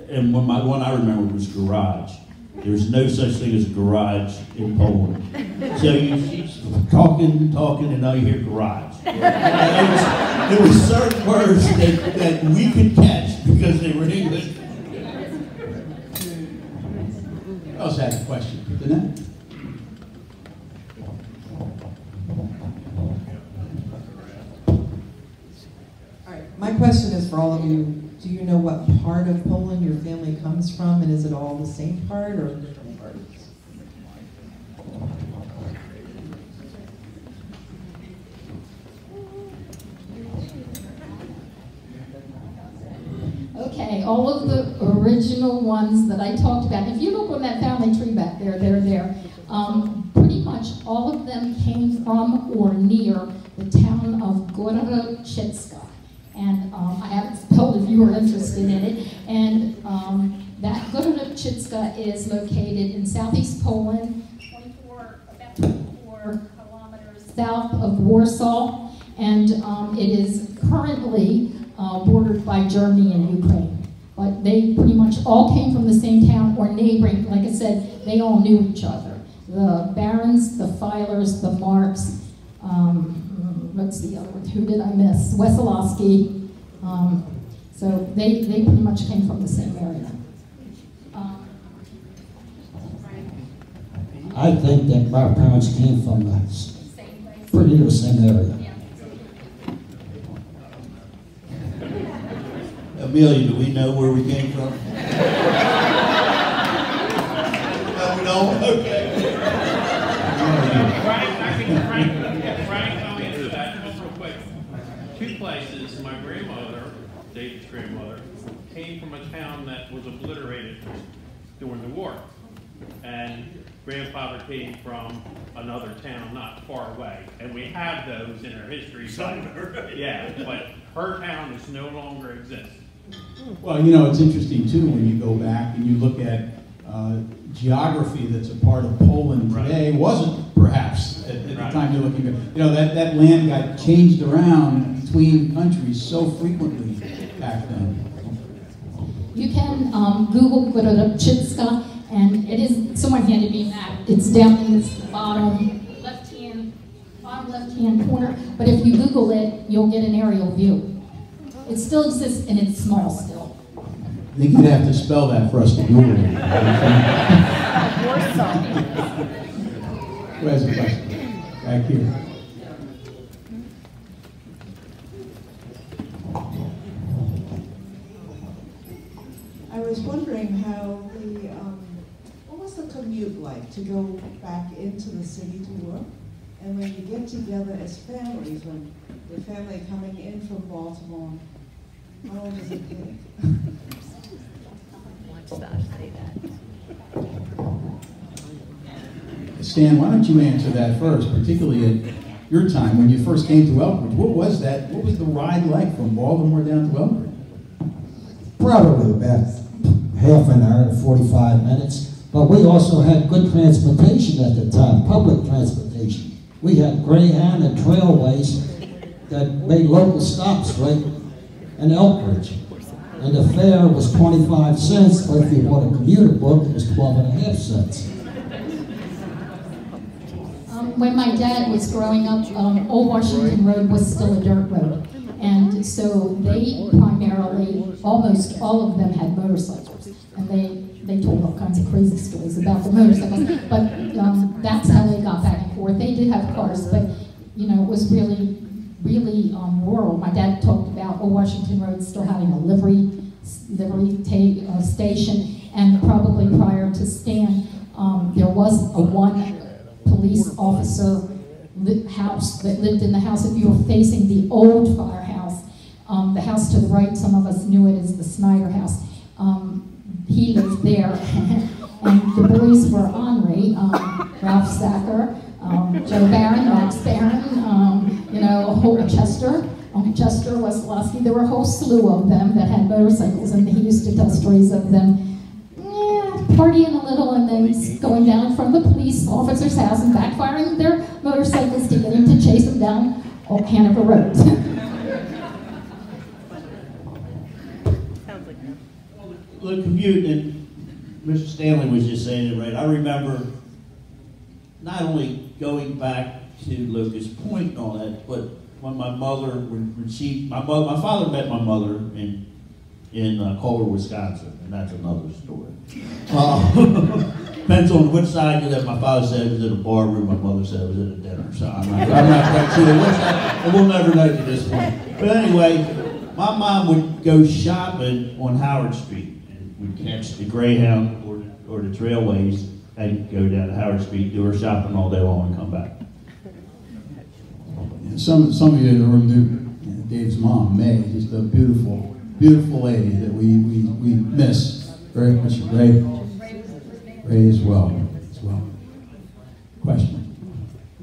and one I remember was garage. There's no such thing as a garage in Poland. So she's talking, and now you hear garage. There were certain words that we could catch because they were English. Who else has a question? Danette? All right, my question is for all of you. Do you know what part of Poland your family comes from, and is it all the same part or different parts? Okay, all of the original ones that I talked about, if you look on that family tree back there, they're there. Pretty much all of them came from or near the town of Gorodichitska. And I have it spelled if you were interested in it. And that Gorodichitska is located in southeast Poland, about 24 kilometers south of Warsaw. And it is currently bordered by Germany and Ukraine. But they pretty much all came from the same town or neighboring. Like I said, they all knew each other. The Barons, the Filers, the Marks, what's the other one? Who did I miss? Wesolowski. So they pretty much came from the same area. I think that my parents came from pretty the same area. Amelia, do we know where we came from? No, we don't? Okay. Frank, I'll answer that real quick. places, my grandmother, David's grandmother, came from a town that was obliterated during the war. And grandfather came from another town not far away. And we have those in our history. But, yeah, but her town is no longer exists. Well, you know, it's interesting too when you go back and you look at geography that's a part of Poland today. Wasn't perhaps at the time you're looking at. You know, that land got changed around between countries so frequently back then. You can Google Grodowczycka, and it is, someone handed me a map. It's down in this bottom left-hand corner, but if you Google it, you'll get an aerial view. It still exists, and it's small still. I think you'd have to spell that for us to Google it. Who has a question? Back here. I was wondering how what was the commute like to go back into the city to work? And when you get together as families, when the family coming in from Baltimore, how long does it take? Stan, why don't you answer that first, particularly at your time when you first came to Elkridge? What was that? What was the ride like from Baltimore down to Elkridge? Probably about half an hour to 45 minutes. But we also had good transportation at the time, public transportation. We had Greyhound and Trailways that made local stops right in Elkridge. And the fare was 25 cents, but if you bought a commuter book, it was 12.5 cents. When my dad was growing up, Old Washington Road was still a dirt road. And so they primarily, almost all of them had motorcycles. And they told all kinds of crazy stories about the motorcycles. But that's how they got back and forth. They did have cars, but you know, it was really rural. My dad talked about Old Washington Road still having a livery station. And probably prior to Stan, there was a one police officer house that lived in the house. If you were facing the old firehouse, the house to the right, some of us knew it as the Snyder House. He lived there, and the boys were Henri, Ralph Sacker, Joe Baran, Max Baran, you know, Chester. Uncle Chester, Weslowski. There were a whole slew of them that had motorcycles, and he used to tell stories of them partying a little and then going down from the police officer's house and backfiring their motorcycles to get him to chase them down Hanover Road. The commute, and Mr. Stanley was just saying it right. I remember not only going back to Locust Point and all that, but when my mother received, my father met my mother in Culver, Wisconsin, and that's another story. Depends on which side you live. My father said it was at a bar room, my mother said it was at a dinner, so I'm not quite sure which side, and we'll never know to this point. But anyway, my mom would go shopping on Howard Street, and we'd catch the Greyhound or the Trailways and go down to Howard Street, do her shopping all day long, and come back. Some of you in the room knew Dave's mom, May, just a beautiful, beautiful lady that we miss very much. Ray as well. Question.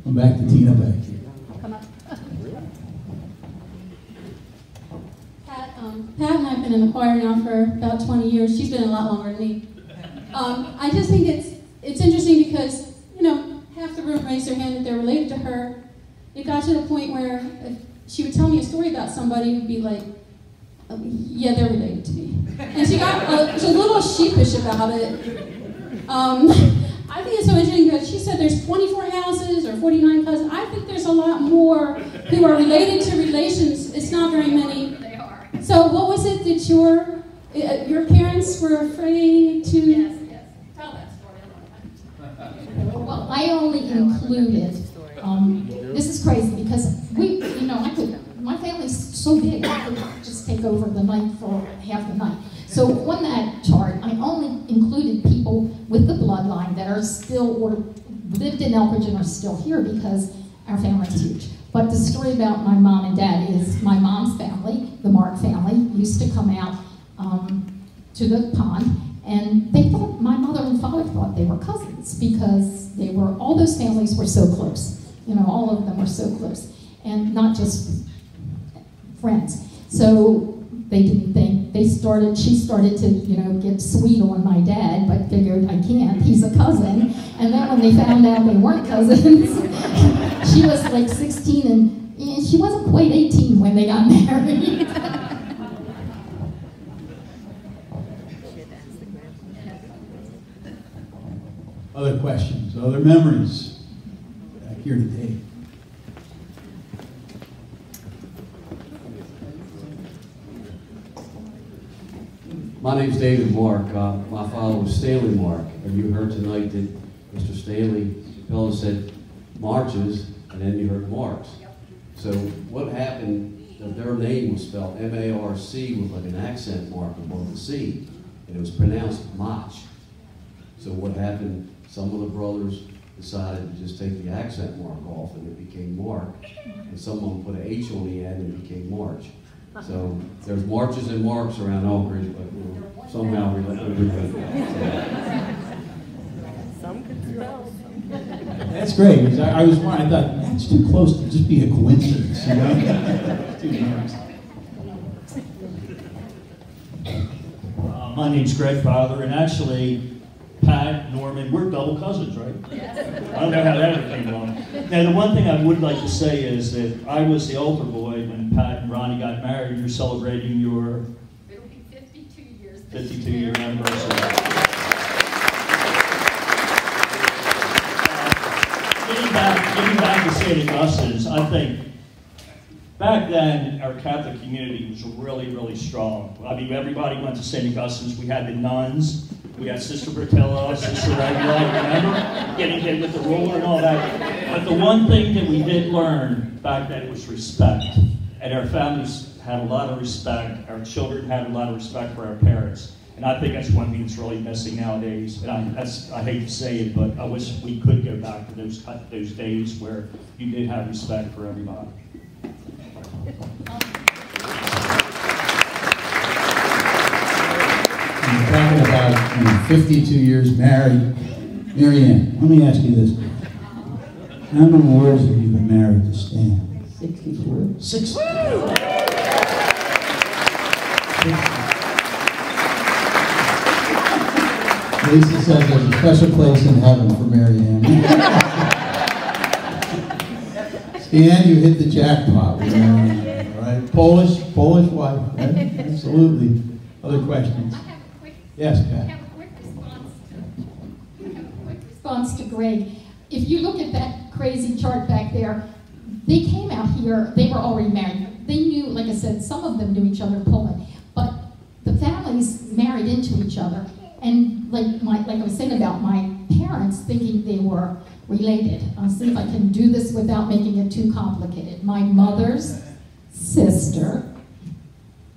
Come back to Tina back here. Come up. Pat and I have been in the choir now for about 20 years. She's been a lot longer than me. I just think it's interesting because, you know, half the room raised their hand that they're related to her. It got to the point where if she would tell me a story about somebody, who'd be like, yeah, they're related to me. And she was a little sheepish about it. I think it's so interesting because she said there's 24 houses or 49 cousins. I think there's a lot more who are related to relations. It's not very many. They are. So what was it that your parents were afraid to? Yes. Tell that story. Well, I only included, this is crazy because my family's so big, I could just take over the night for half the night. So on that chart, I only included people with the bloodline that are still, or lived in Elkridge and are still here because our family's huge. But the story about my mom and dad is my mom's family, the Mark family, used to come out to the pond, and they thought, my mother and father thought they were cousins because they were, all those families were so close. You know, all of them were so close, and not just friends. So they didn't think, she started to, you know, get sweet on my dad, but figured, I can't, he's a cousin. And then when they found out they weren't cousins, she was like 16 and she wasn't quite 18 when they got married. Other questions, other memories? Back here today. My name's David Mark. My father was Stanley Mark, and you heard tonight that Mr. Stanley Chappelle said marches, and then you heard marks. So what happened, their name was spelled M-A-R-C with like an accent mark above the C, and it was pronounced Mach. So what happened, some of the brothers decided to just take the accent mark off, and it became Mark, and someone put an H on the end, and it became March. So there's marches and marks around Elkridge, but somehow we let them Some could spell. That's great. Because I thought that's too close to just be a coincidence, you know? Too nice. My name's Greg Father, and actually, Pat, Norman, we're double cousins, right? Yes. I don't know how that ever came along. Now, the one thing I would like to say is that I was the older boy when Pat and Ronnie got married. You're celebrating your... It'll be 52 years. 52-year anniversary. Getting back to St. Augustine's, I think back then our Catholic community was really, really strong. I mean, everybody went to St. Augustine's. We had the nuns. We had Sister Bertilla, Sister Regula, remember? Getting hit with the ruler and all that. But the one thing that we did learn back then was respect. And our families had a lot of respect. Our children had a lot of respect for our parents. And I think that's one thing that's really missing nowadays. And I hate to say it, but I wish we could go back to those days where you did have respect for everybody. You're talking about 52 years married. Mary Ann, let me ask you this. How many years have you been married to Stan? 64. 60. Lisa says there's a special place in heaven for Mary Ann. Stan, you hit the jackpot with Mary Ann, all right? Polish wife, right? Absolutely. Other questions? Yes, Pat. I have a quick response to Greg. If you look at that crazy chart back there, they came out here, they were already married. They knew, like I said, some of them knew each other in Poland, but the families married into each other. And like I was saying about my parents thinking they were related. I'll see if I can do this without making it too complicated. My mother's sister,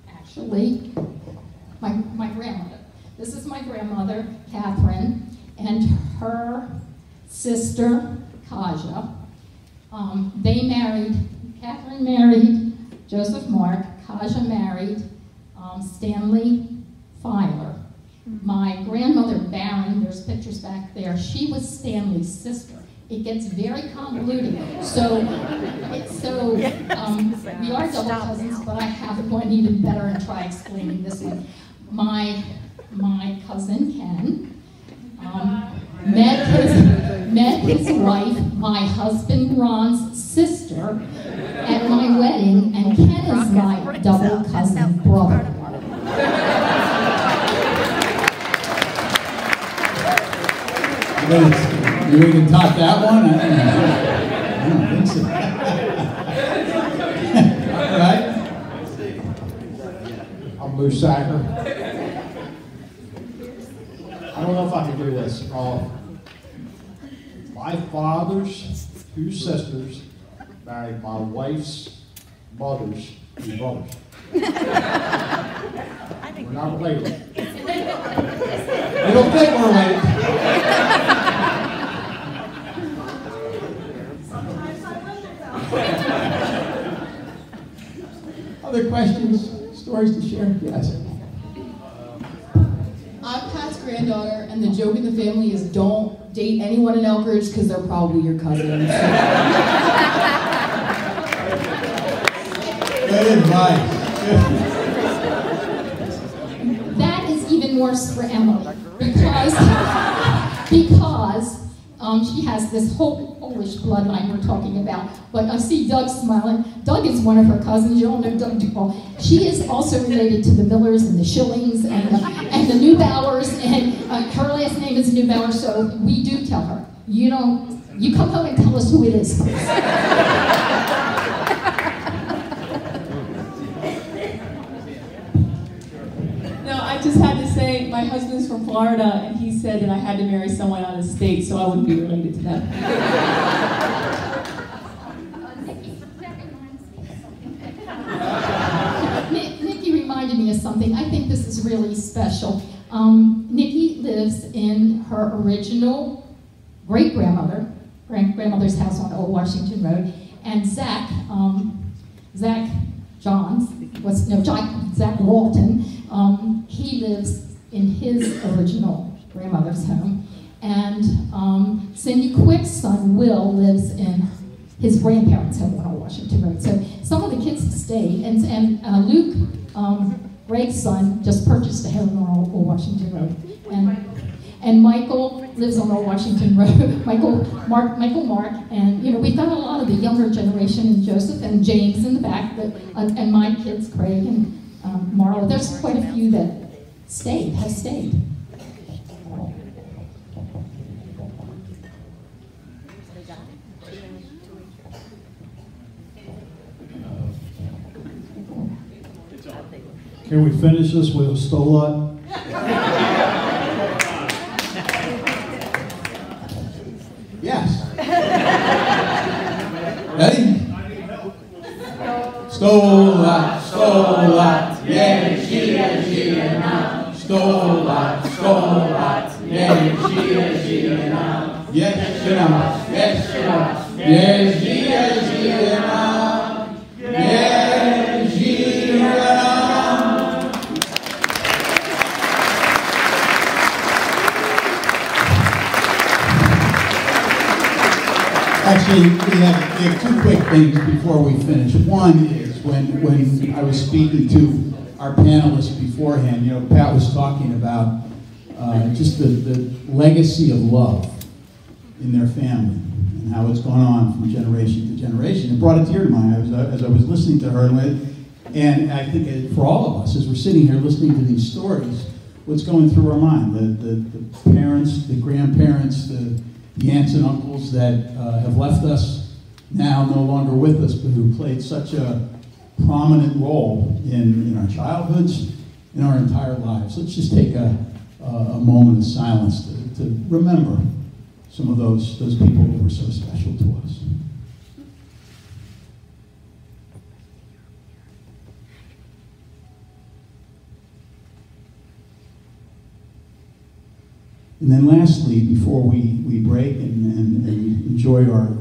actually, my grandmother. This is my grandmother, Catherine, and her sister, Kaja. They married, Catherine married Joseph Mark, Kaja married Stanley Filer. My grandmother, Baran, there's pictures back there, she was Stanley's sister. It gets very convoluted. So we are double cousins, but I have one even better and try explaining this one. My cousin Ken met his wife, my husband Ron's sister, at my wedding, and Ken is my double cousin brother. You can top that one? I don't think so. All right? I'm Lou Sacker. I don't know if I can do this. My father's two sisters married my wife's mother's two brothers. We're not related. You don't think we're related? Other questions, stories to share? Yes. I'm Pat's granddaughter, and the joke in the family is don't date anyone in Elkridge because they're probably your cousins. Good advice. That is even worse for Emily because she has this whole Polish bloodline we're talking about. But I see Doug smiling. Doug is one of her cousins. You all know Doug Duval. She is also related to the Millers and the Schillings and the Neubauers, and her last name is Neubauer. So we do tell her, you come home and tell us who it is, please. I just had to say, my husband's from Florida, and he said that I had to marry someone out of state, so I wouldn't be related to them. Nikki reminded me of something. I think this is really special. Nikki lives in her original grandmother's house on Old Washington Road, and Zach Walton, he lives in his original grandmother's home, and Cindy Quick's son, Will, lives in his grandparents' home on Old Washington Road. So some of the kids stayed, and Luke, Greg's son, just purchased a home on Old Washington Road. And Michael lives on Old Washington Road. Michael Mark, and we've got a lot of the younger generation, and Joseph and James in the back, and my kids, Craig and Marla. There's quite a few that have stayed. Can we finish this with a Stolat? Yes. Ready? Stolat, Stolat, yeah, Gia now. Stolat, Stolat, yeah, Gia now. Yes, now. Yes, now. Yes, Gia now. Yes, Gia now. Actually, we have two quick things before we finish. One is when I was speaking to our panelists beforehand, Pat was talking about just the legacy of love in their family and how it's gone on from generation to generation. It brought a tear to my eye as I was listening to her. And I think for all of us, as we're sitting here listening to these stories, what's going through our mind? The parents, the grandparents, the aunts and uncles that have left us, now no longer with us, but who played such a prominent role in our childhoods, in our entire lives. Let's just take a moment of silence to remember some of those people who were so special to us. And then lastly, before we break and enjoy our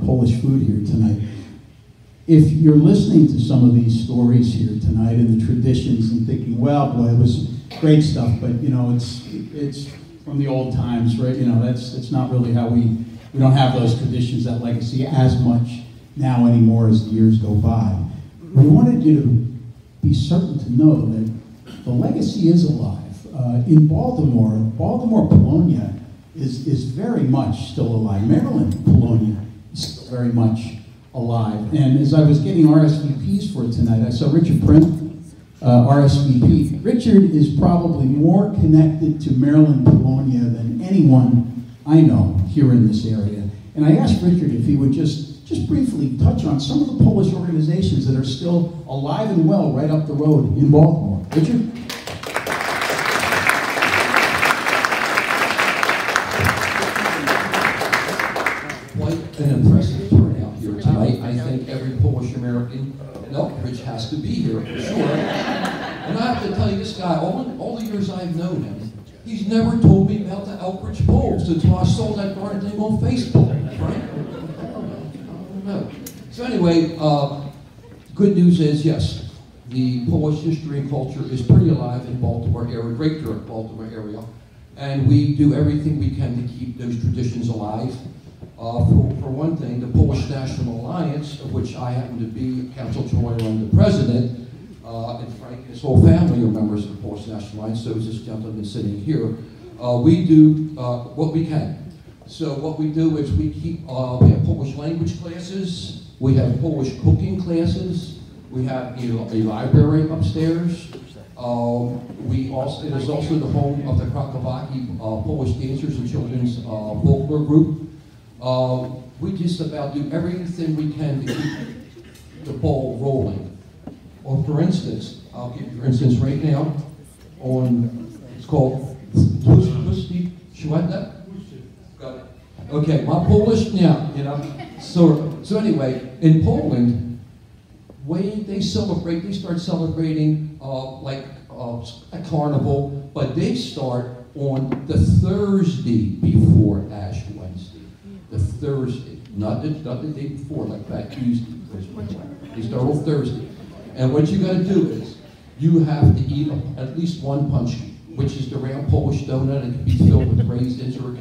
Polish food here tonight, if you're listening to some of these stories here tonight and the traditions and thinking, well, boy, it was great stuff, but it's from the old times, right? That's not really how we don't have those traditions, that legacy as much now anymore as the years go by. We wanted you to be certain to know that the legacy is alive. In Baltimore, Polonia is very much still alive. Maryland, Polonia is still very much alive. And as I was getting RSVPs for tonight, I saw Richard Prim, RSVP. Richard is probably more connected to Maryland, Polonia than anyone I know here in this area. And I asked Richard if he would just briefly touch on some of the Polish organizations that are still alive and well right up the road in Baltimore. Richard? An impressive turnout here tonight. I think every Polish American in Elkridge has to be here for sure. And I have to tell you, this guy, all the years I've known him, he's never told me about the Elkridge Poles until I saw that darn thing on Facebook, right? I don't know. So anyway, good news is, yes, the Polish history and culture is pretty alive in Baltimore area, greater Baltimore area, and we do everything we can to keep those traditions alive. For one thing, the Polish National Alliance, of which I happen to be council joiner and the president, and Frank and his whole family are members of the Polish National Alliance, so is this gentleman sitting here. We do what we can. So what we do is we have Polish language classes, we have Polish cooking classes, we have a library upstairs. It is also the home of the Krakowaki Polish Dancers and Children's Folklore Group. We just about do everything we can to keep the ball rolling. Or for instance, I'll give you for instance right now it's called Pusti Święta. Got it. Okay, my Polish now, So anyway, in Poland, when they start celebrating a carnival, but they start on the Thursday before Ash Wednesday. The Thursday, not the day before, like Fat Tuesday. They start on Thursday. And what you got to do is, you have to eat at least one punchki, which is the round Polish donut. It can be filled with raisins, or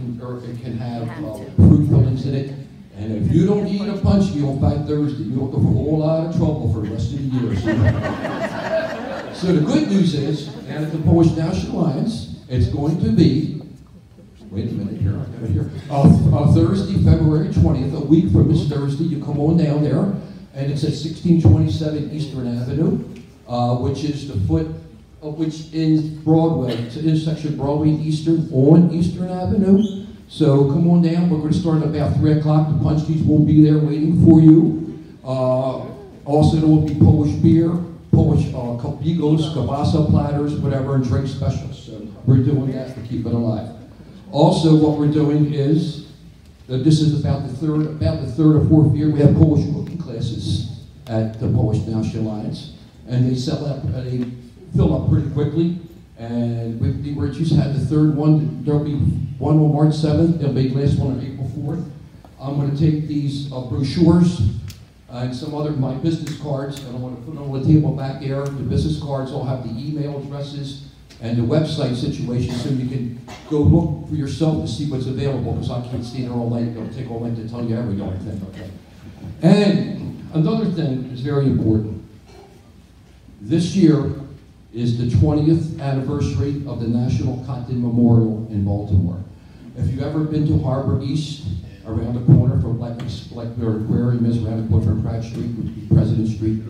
it can have fruit fillings in it. And if you don't eat a punchki on Fat Thursday, you'll go for a whole lot of trouble for the rest of the year. So the good news is, down at the Polish National Alliance, it's going to be, wait a minute here, I got it here, Thursday, February 20th, a week from this Thursday, you come on down there, and it's at 1627 Eastern Avenue, which is which is Broadway. It's an intersection of Broadway and Eastern on Eastern Avenue. So come on down. We're going to start at about 3 o'clock. The punchkis will be there waiting for you. Also, there will be Polish beer, Polish bigos, kielbasa platters, whatever, and drink specials. So we're doing that to keep it alive. Also, what we're doing is, this is about the third or fourth year, we have Polish cooking classes at the Polish National Alliance, and they fill up pretty quickly. And we just had the third one. There'll be one on March 7th. There'll be the last one on April 4th. I'm going to take these brochures and some other my business cards, and I'm going to put them on the table back there. The business cards all have the email addresses and the website situation, so you can go look for yourself to see what's available, because I can't stay there all night. It'll take all night to tell you every darn thing. Okay. And another thing is very important. This year is the 20th anniversary of the National Cotton Memorial in Baltimore. If you've ever been to Harbor East, around the corner from where Aquarium is, around the corner from Pratt Street, which would be President Street,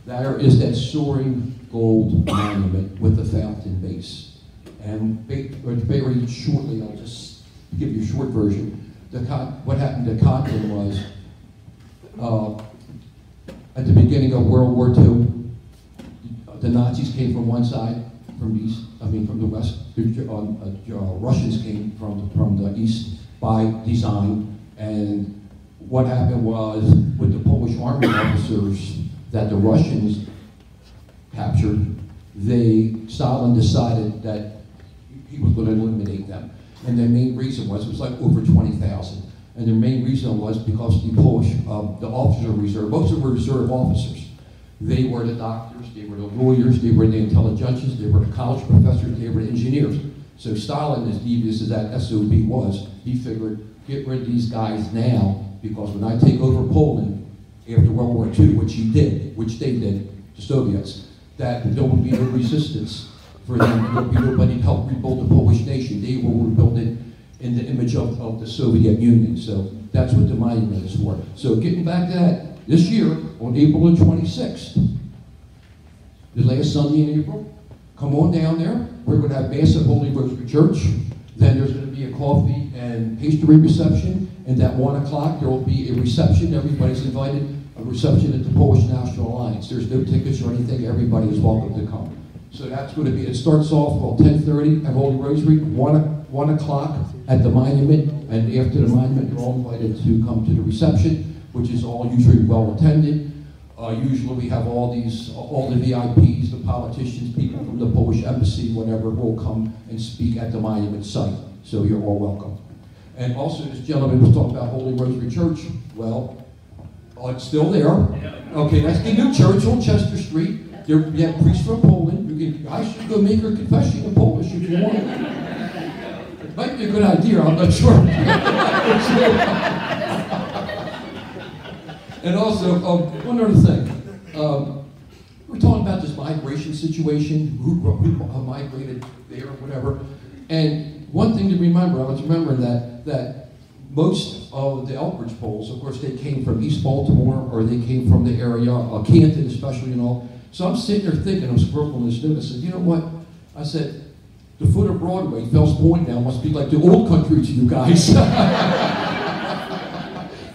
there is that soaring gold monument with the fountain base. And very shortly, I'll just give you a short version. What happened to cotton was, at the beginning of World War II, the Nazis came from one side, from the west. Russians came from the east by design. And what happened was, with the Polish army officers that the Russians captured, Stalin decided that he was going to eliminate them. And their main reason was, it was like over 20,000. And their main reason was because the Polish, the officers of reserve, most of them were reserve officers. They were the doctors, they were the lawyers, they were the intelligentsias, they were the college professors, they were the engineers. So Stalin, as devious as that SOB was, he figured, get rid of these guys now, because when I take over Poland after World War II, which they did, the Soviets, that there would be no resistance for them. There would be nobody to help rebuild the Polish nation. They will rebuild it in the image of the Soviet Union. So that's what the monument is for. So getting back to that, this year, on April the 26th, the last Sunday in April, come on down there. We're going to have Mass at Holy Rosary Church. Then there's going to be a coffee and pastry reception. And at 1 o'clock, there will be a reception. Everybody's invited. A reception at the Polish National Alliance. There's no tickets or anything. Everybody is welcome to come. So that's going to be, it starts off at 10:30 at Holy Rosary, 1 o'clock at the monument. And after the monument, you're all invited to come to the reception, which is all usually well attended. Usually we have all the VIPs, the politicians, people from the Polish embassy, whatever, will come and speak at the monument site. So you're all welcome. And also, this gentleman was talking about Holy Rosary Church. Well, it's still there. Okay, that's the new church on Chester Street. You have priests from Poland. I should go make her confession in Polish if you want. It might be a good idea, I'm not sure. And also, one other thing. We're talking about this migration situation, who migrated there, whatever. And one thing to remember, I was remembering that most of the Elkridge Poles, of course, they came from East Baltimore, or they came from the area, Canton especially, you know. So I'm sitting there thinking, I'm scribbling this note, I said, you know what? I said, the foot of Broadway, Fells Point now, must be like the old country to you guys.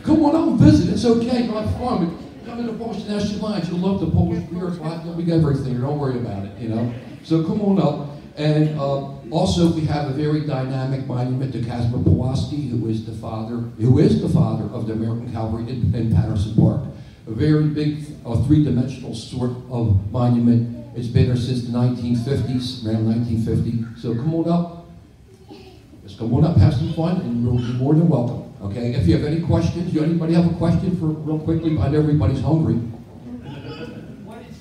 Come on out and visit, it's okay, not fun. Come to the Polish National Lines, you'll love the Polish beer, we got everything, don't worry about it, you know. So come on up. And also we have a very dynamic monument to Casimir Pulaski, who is the father of the American Cavalry in Patterson Park. A very big three-dimensional sort of monument. It's been there since the 1950s, around 1950. So come on up. Just come on up, have some fun, and you'll be more than welcome. Okay? If you have any questions, anybody have a question for real quickly? I know everybody's hungry. What is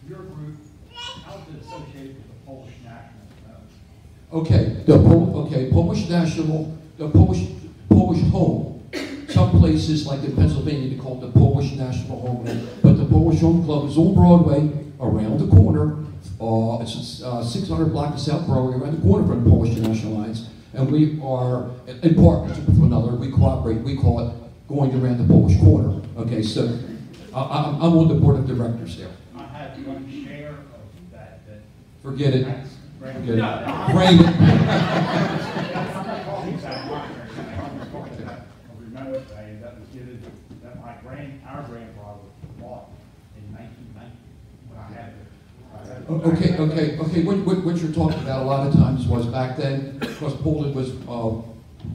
your group? How is it associated with the Polish National? Okay, Polish National, the Polish Home. Some places, like in Pennsylvania, they call it the Polish National Home. But the Polish Home Club is on Broadway, around the corner. It's 600 block of South Broadway, around the corner from the Polish National Lines. And we are, in partnership with one another, we cooperate. We call it going around the Polish corner. Okay, so I'm on the board of directors there. I had one share of that. Forget it. Forget it. Frame it. That our grandfather bought in 1990 when I had it. Okay. What you're talking about a lot of times was back then, because Poland was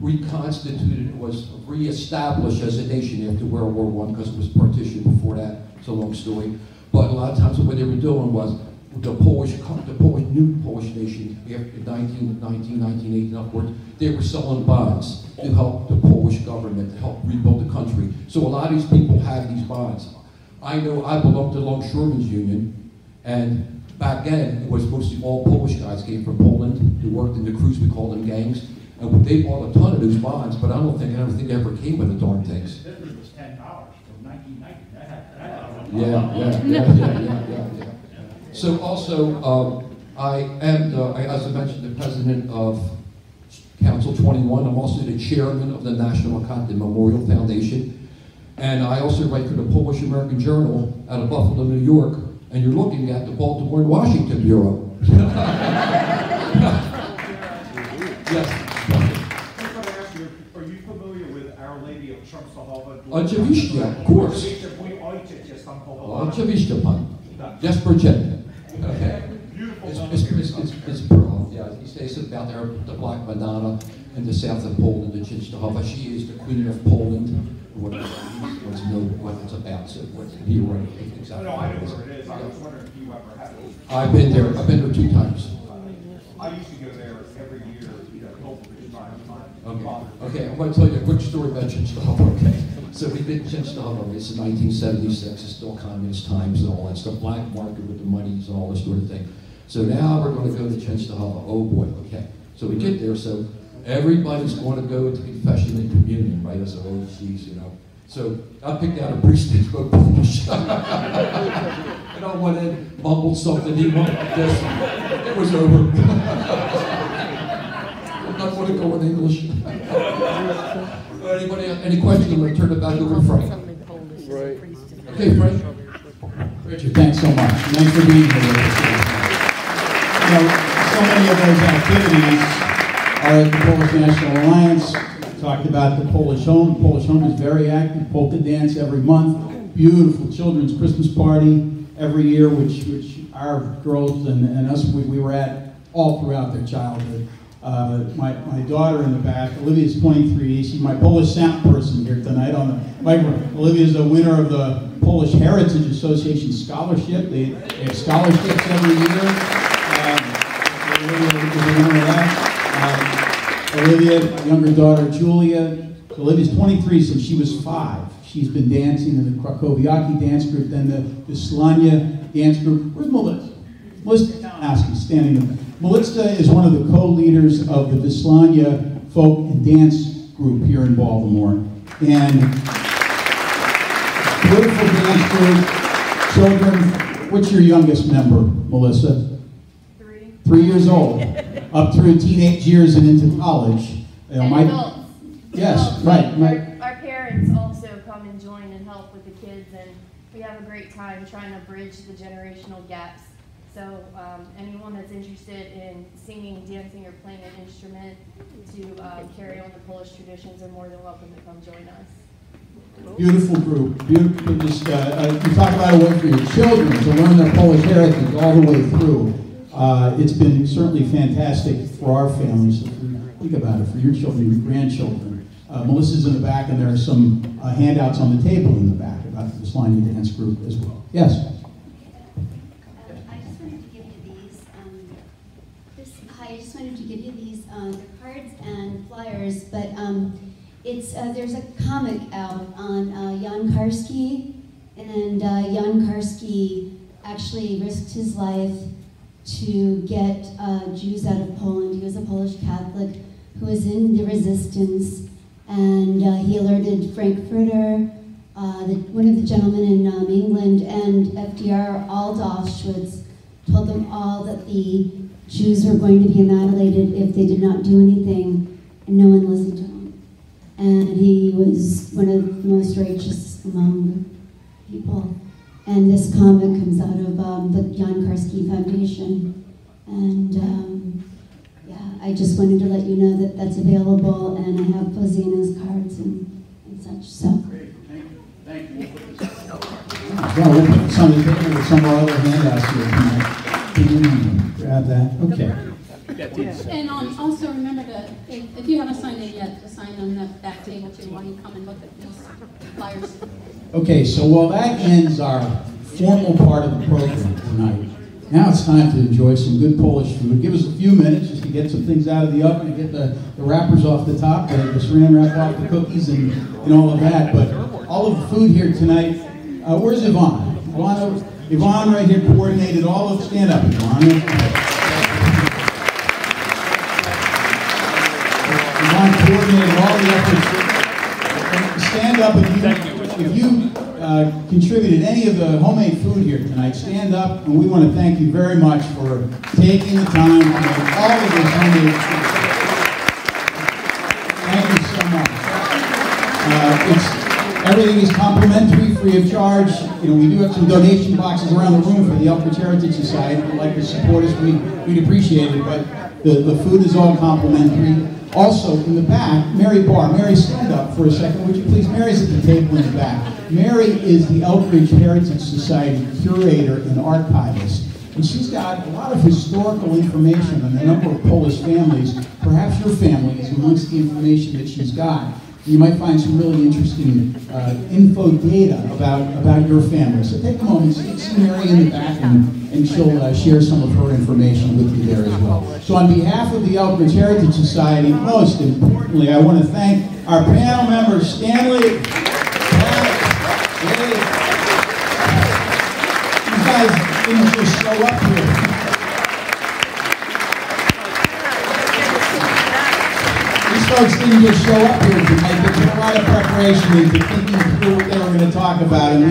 reconstituted, was reestablished as a nation after World War I, because it was partitioned before that. It's a long story. But a lot of times what they were doing was the new Polish nation, after 1918 upwards, they were selling bonds to help the Polish government, to help rebuild the country. So a lot of these people have these bonds. I know I belonged to Longshoremen's Union, and back then it was mostly all Polish guys came from Poland who worked in the crews, we call them gangs, and they bought a ton of those bonds, but I don't think they ever came with the darn things. This was $10 from 1990. Yeah. So also, I am, as I mentioned, the president of Council 21. I'm also the chairman of the National Content Memorial Foundation. And I also write for the Polish American Journal out of Buffalo, New York. And you're looking at the Baltimore and Washington Bureau. Yes. Are you familiar with Our Lady of Częstochowa? Oczywiście, of course. Oczywiście, pan. Just project. Okay. It's Pearl. Yeah, he stays about there, the Black Madonna in the south of Poland, the Częstochowa. She is the Queen of Poland. What it's about. So what's here right exactly? No, I know where it is. I was wondering if you ever had it. I've been there 2 times. I used to go there every year, hopefully my Okay, I'm going to tell you a quick story about Częstochowa. Okay, so we've been in Częstochowa. It's in 1976. It's still communist times and all that stuff. Black market with the monies and all this sort of thing. So now we're going to go to Częstochowa. Oh boy. Okay. So we get there. So everybody's going to go to confession and communion, right? I said, oh geez, you know. So I picked out a priest that spoke Polish. And I went in, mumbled something. He mumbled this. It was over. I'm not going to go in English. Anybody, any questions? I'm going to turn it back over to Frank. Right. Okay, Frank. Richard, thanks so much. Thanks for being here with us. You know, so many of those activities are at the Polish National Alliance. We talked about the Polish Home. The Polish Home is very active. Polka dance every month. Beautiful children's Christmas party every year, which our girls and us, we were at all throughout their childhood. My daughter in the back, Olivia's 23. She's my Polish sound person here tonight on the microphone. Olivia's the winner of the Polish Heritage Association scholarship. They have scholarships every year. Olivia is the winner of that. Olivia, younger daughter Julia. Olivia's 23 since she was 5. She's been dancing in the Krakowiaki dance group, then the Slania dance group. Where's Melissa? Melissa Stanitski, standing in there. Melissa is one of the co-leaders of the Vislanya Folk and Dance Group here in Baltimore. And beautiful dance group, children. What's your youngest member, Melissa? 3 years old, up through teenage years and into college. You know, And adults. Yes, Adults. right. Our parents also come and join and help with the kids, and we have a great time trying to bridge the generational gaps. So anyone that's interested in singing, dancing, or playing an instrument to carry on the Polish traditions are more than welcome to come join us. Beautiful group. Beautiful. Just, you talk about a way for your children to learn their Polish heritage all the way through. It's been certainly fantastic for our families. Think about it, for your children, your grandchildren. Melissa's in the back, and there are some handouts on the table in the back about the Vislanya Dance Group as well. Yes? I just wanted to give you these cards and flyers, but it's there's a comic out on Jan Karski, and Jan Karski actually risked his life to get Jews out of Poland. He was a Polish Catholic who was in the resistance, and he alerted Frankfurter, one of the gentlemen in England, and FDR, all to Auschwitz, told them all that the Jews were going to be annihilated if they did not do anything, and no one listened to him. And he was one of the most righteous among people. And this comic comes out of the Jan Karski Foundation. And yeah, I just wanted to let you know that that's available, and I have Pozina's cards and such. So. Great, thank you. Yeah, we'll put some of the table with some of our other handouts here. Can you grab that? Okay. And also remember to, if you haven't signed in yet, to sign on that back table too while you come and look at these flyers. Okay, so while that ends our formal part of the program tonight, now it's time to enjoy some good Polish food. Give us a few minutes just to get some things out of the oven and get the wrappers off the top, the saran wrap off the cookies and all of that. But all of the food here tonight, where's Yvonne? Yvonne right here coordinated all of, stand up, Yvonne. Yvonne coordinated all the efforts. Stand up if you contributed any of the homemade food here tonight. Stand up, and we want to thank you very much for taking the time to make all of this homemade food. Thank you so much. Everything is complimentary, free of charge. You know, we do have some donation boxes around the room for the Elkridge Heritage Society. If you'd like to support us, we'd appreciate it. But the food is all complimentary. Also, in the back, Mary Barr. Mary, stand up for a second, would you please? Mary's at the table in the back. Mary is the Elkridge Heritage Society curator and archivist. And she's got a lot of historical information on a number of Polish families. Perhaps your family is amongst the information that she's got. You might find some really interesting info data about your family. So take a moment, see Mary in the back, and she'll share some of her information with you there as well. So on behalf of the Elkridge Heritage Society, most importantly, I want to thank our panel members, Stanley, Pat, Dave. You guys didn't just show up here. Folks didn't just show up here tonight. They put a lot of preparation into thinking through what they were going to talk about, and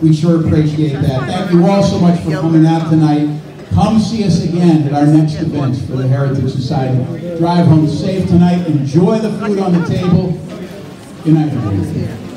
we sure appreciate that. Thank you all so much for coming out tonight. Come see us again at our next events for the Heritage Society. Drive home safe tonight. Enjoy the food on the table. Good night, everybody.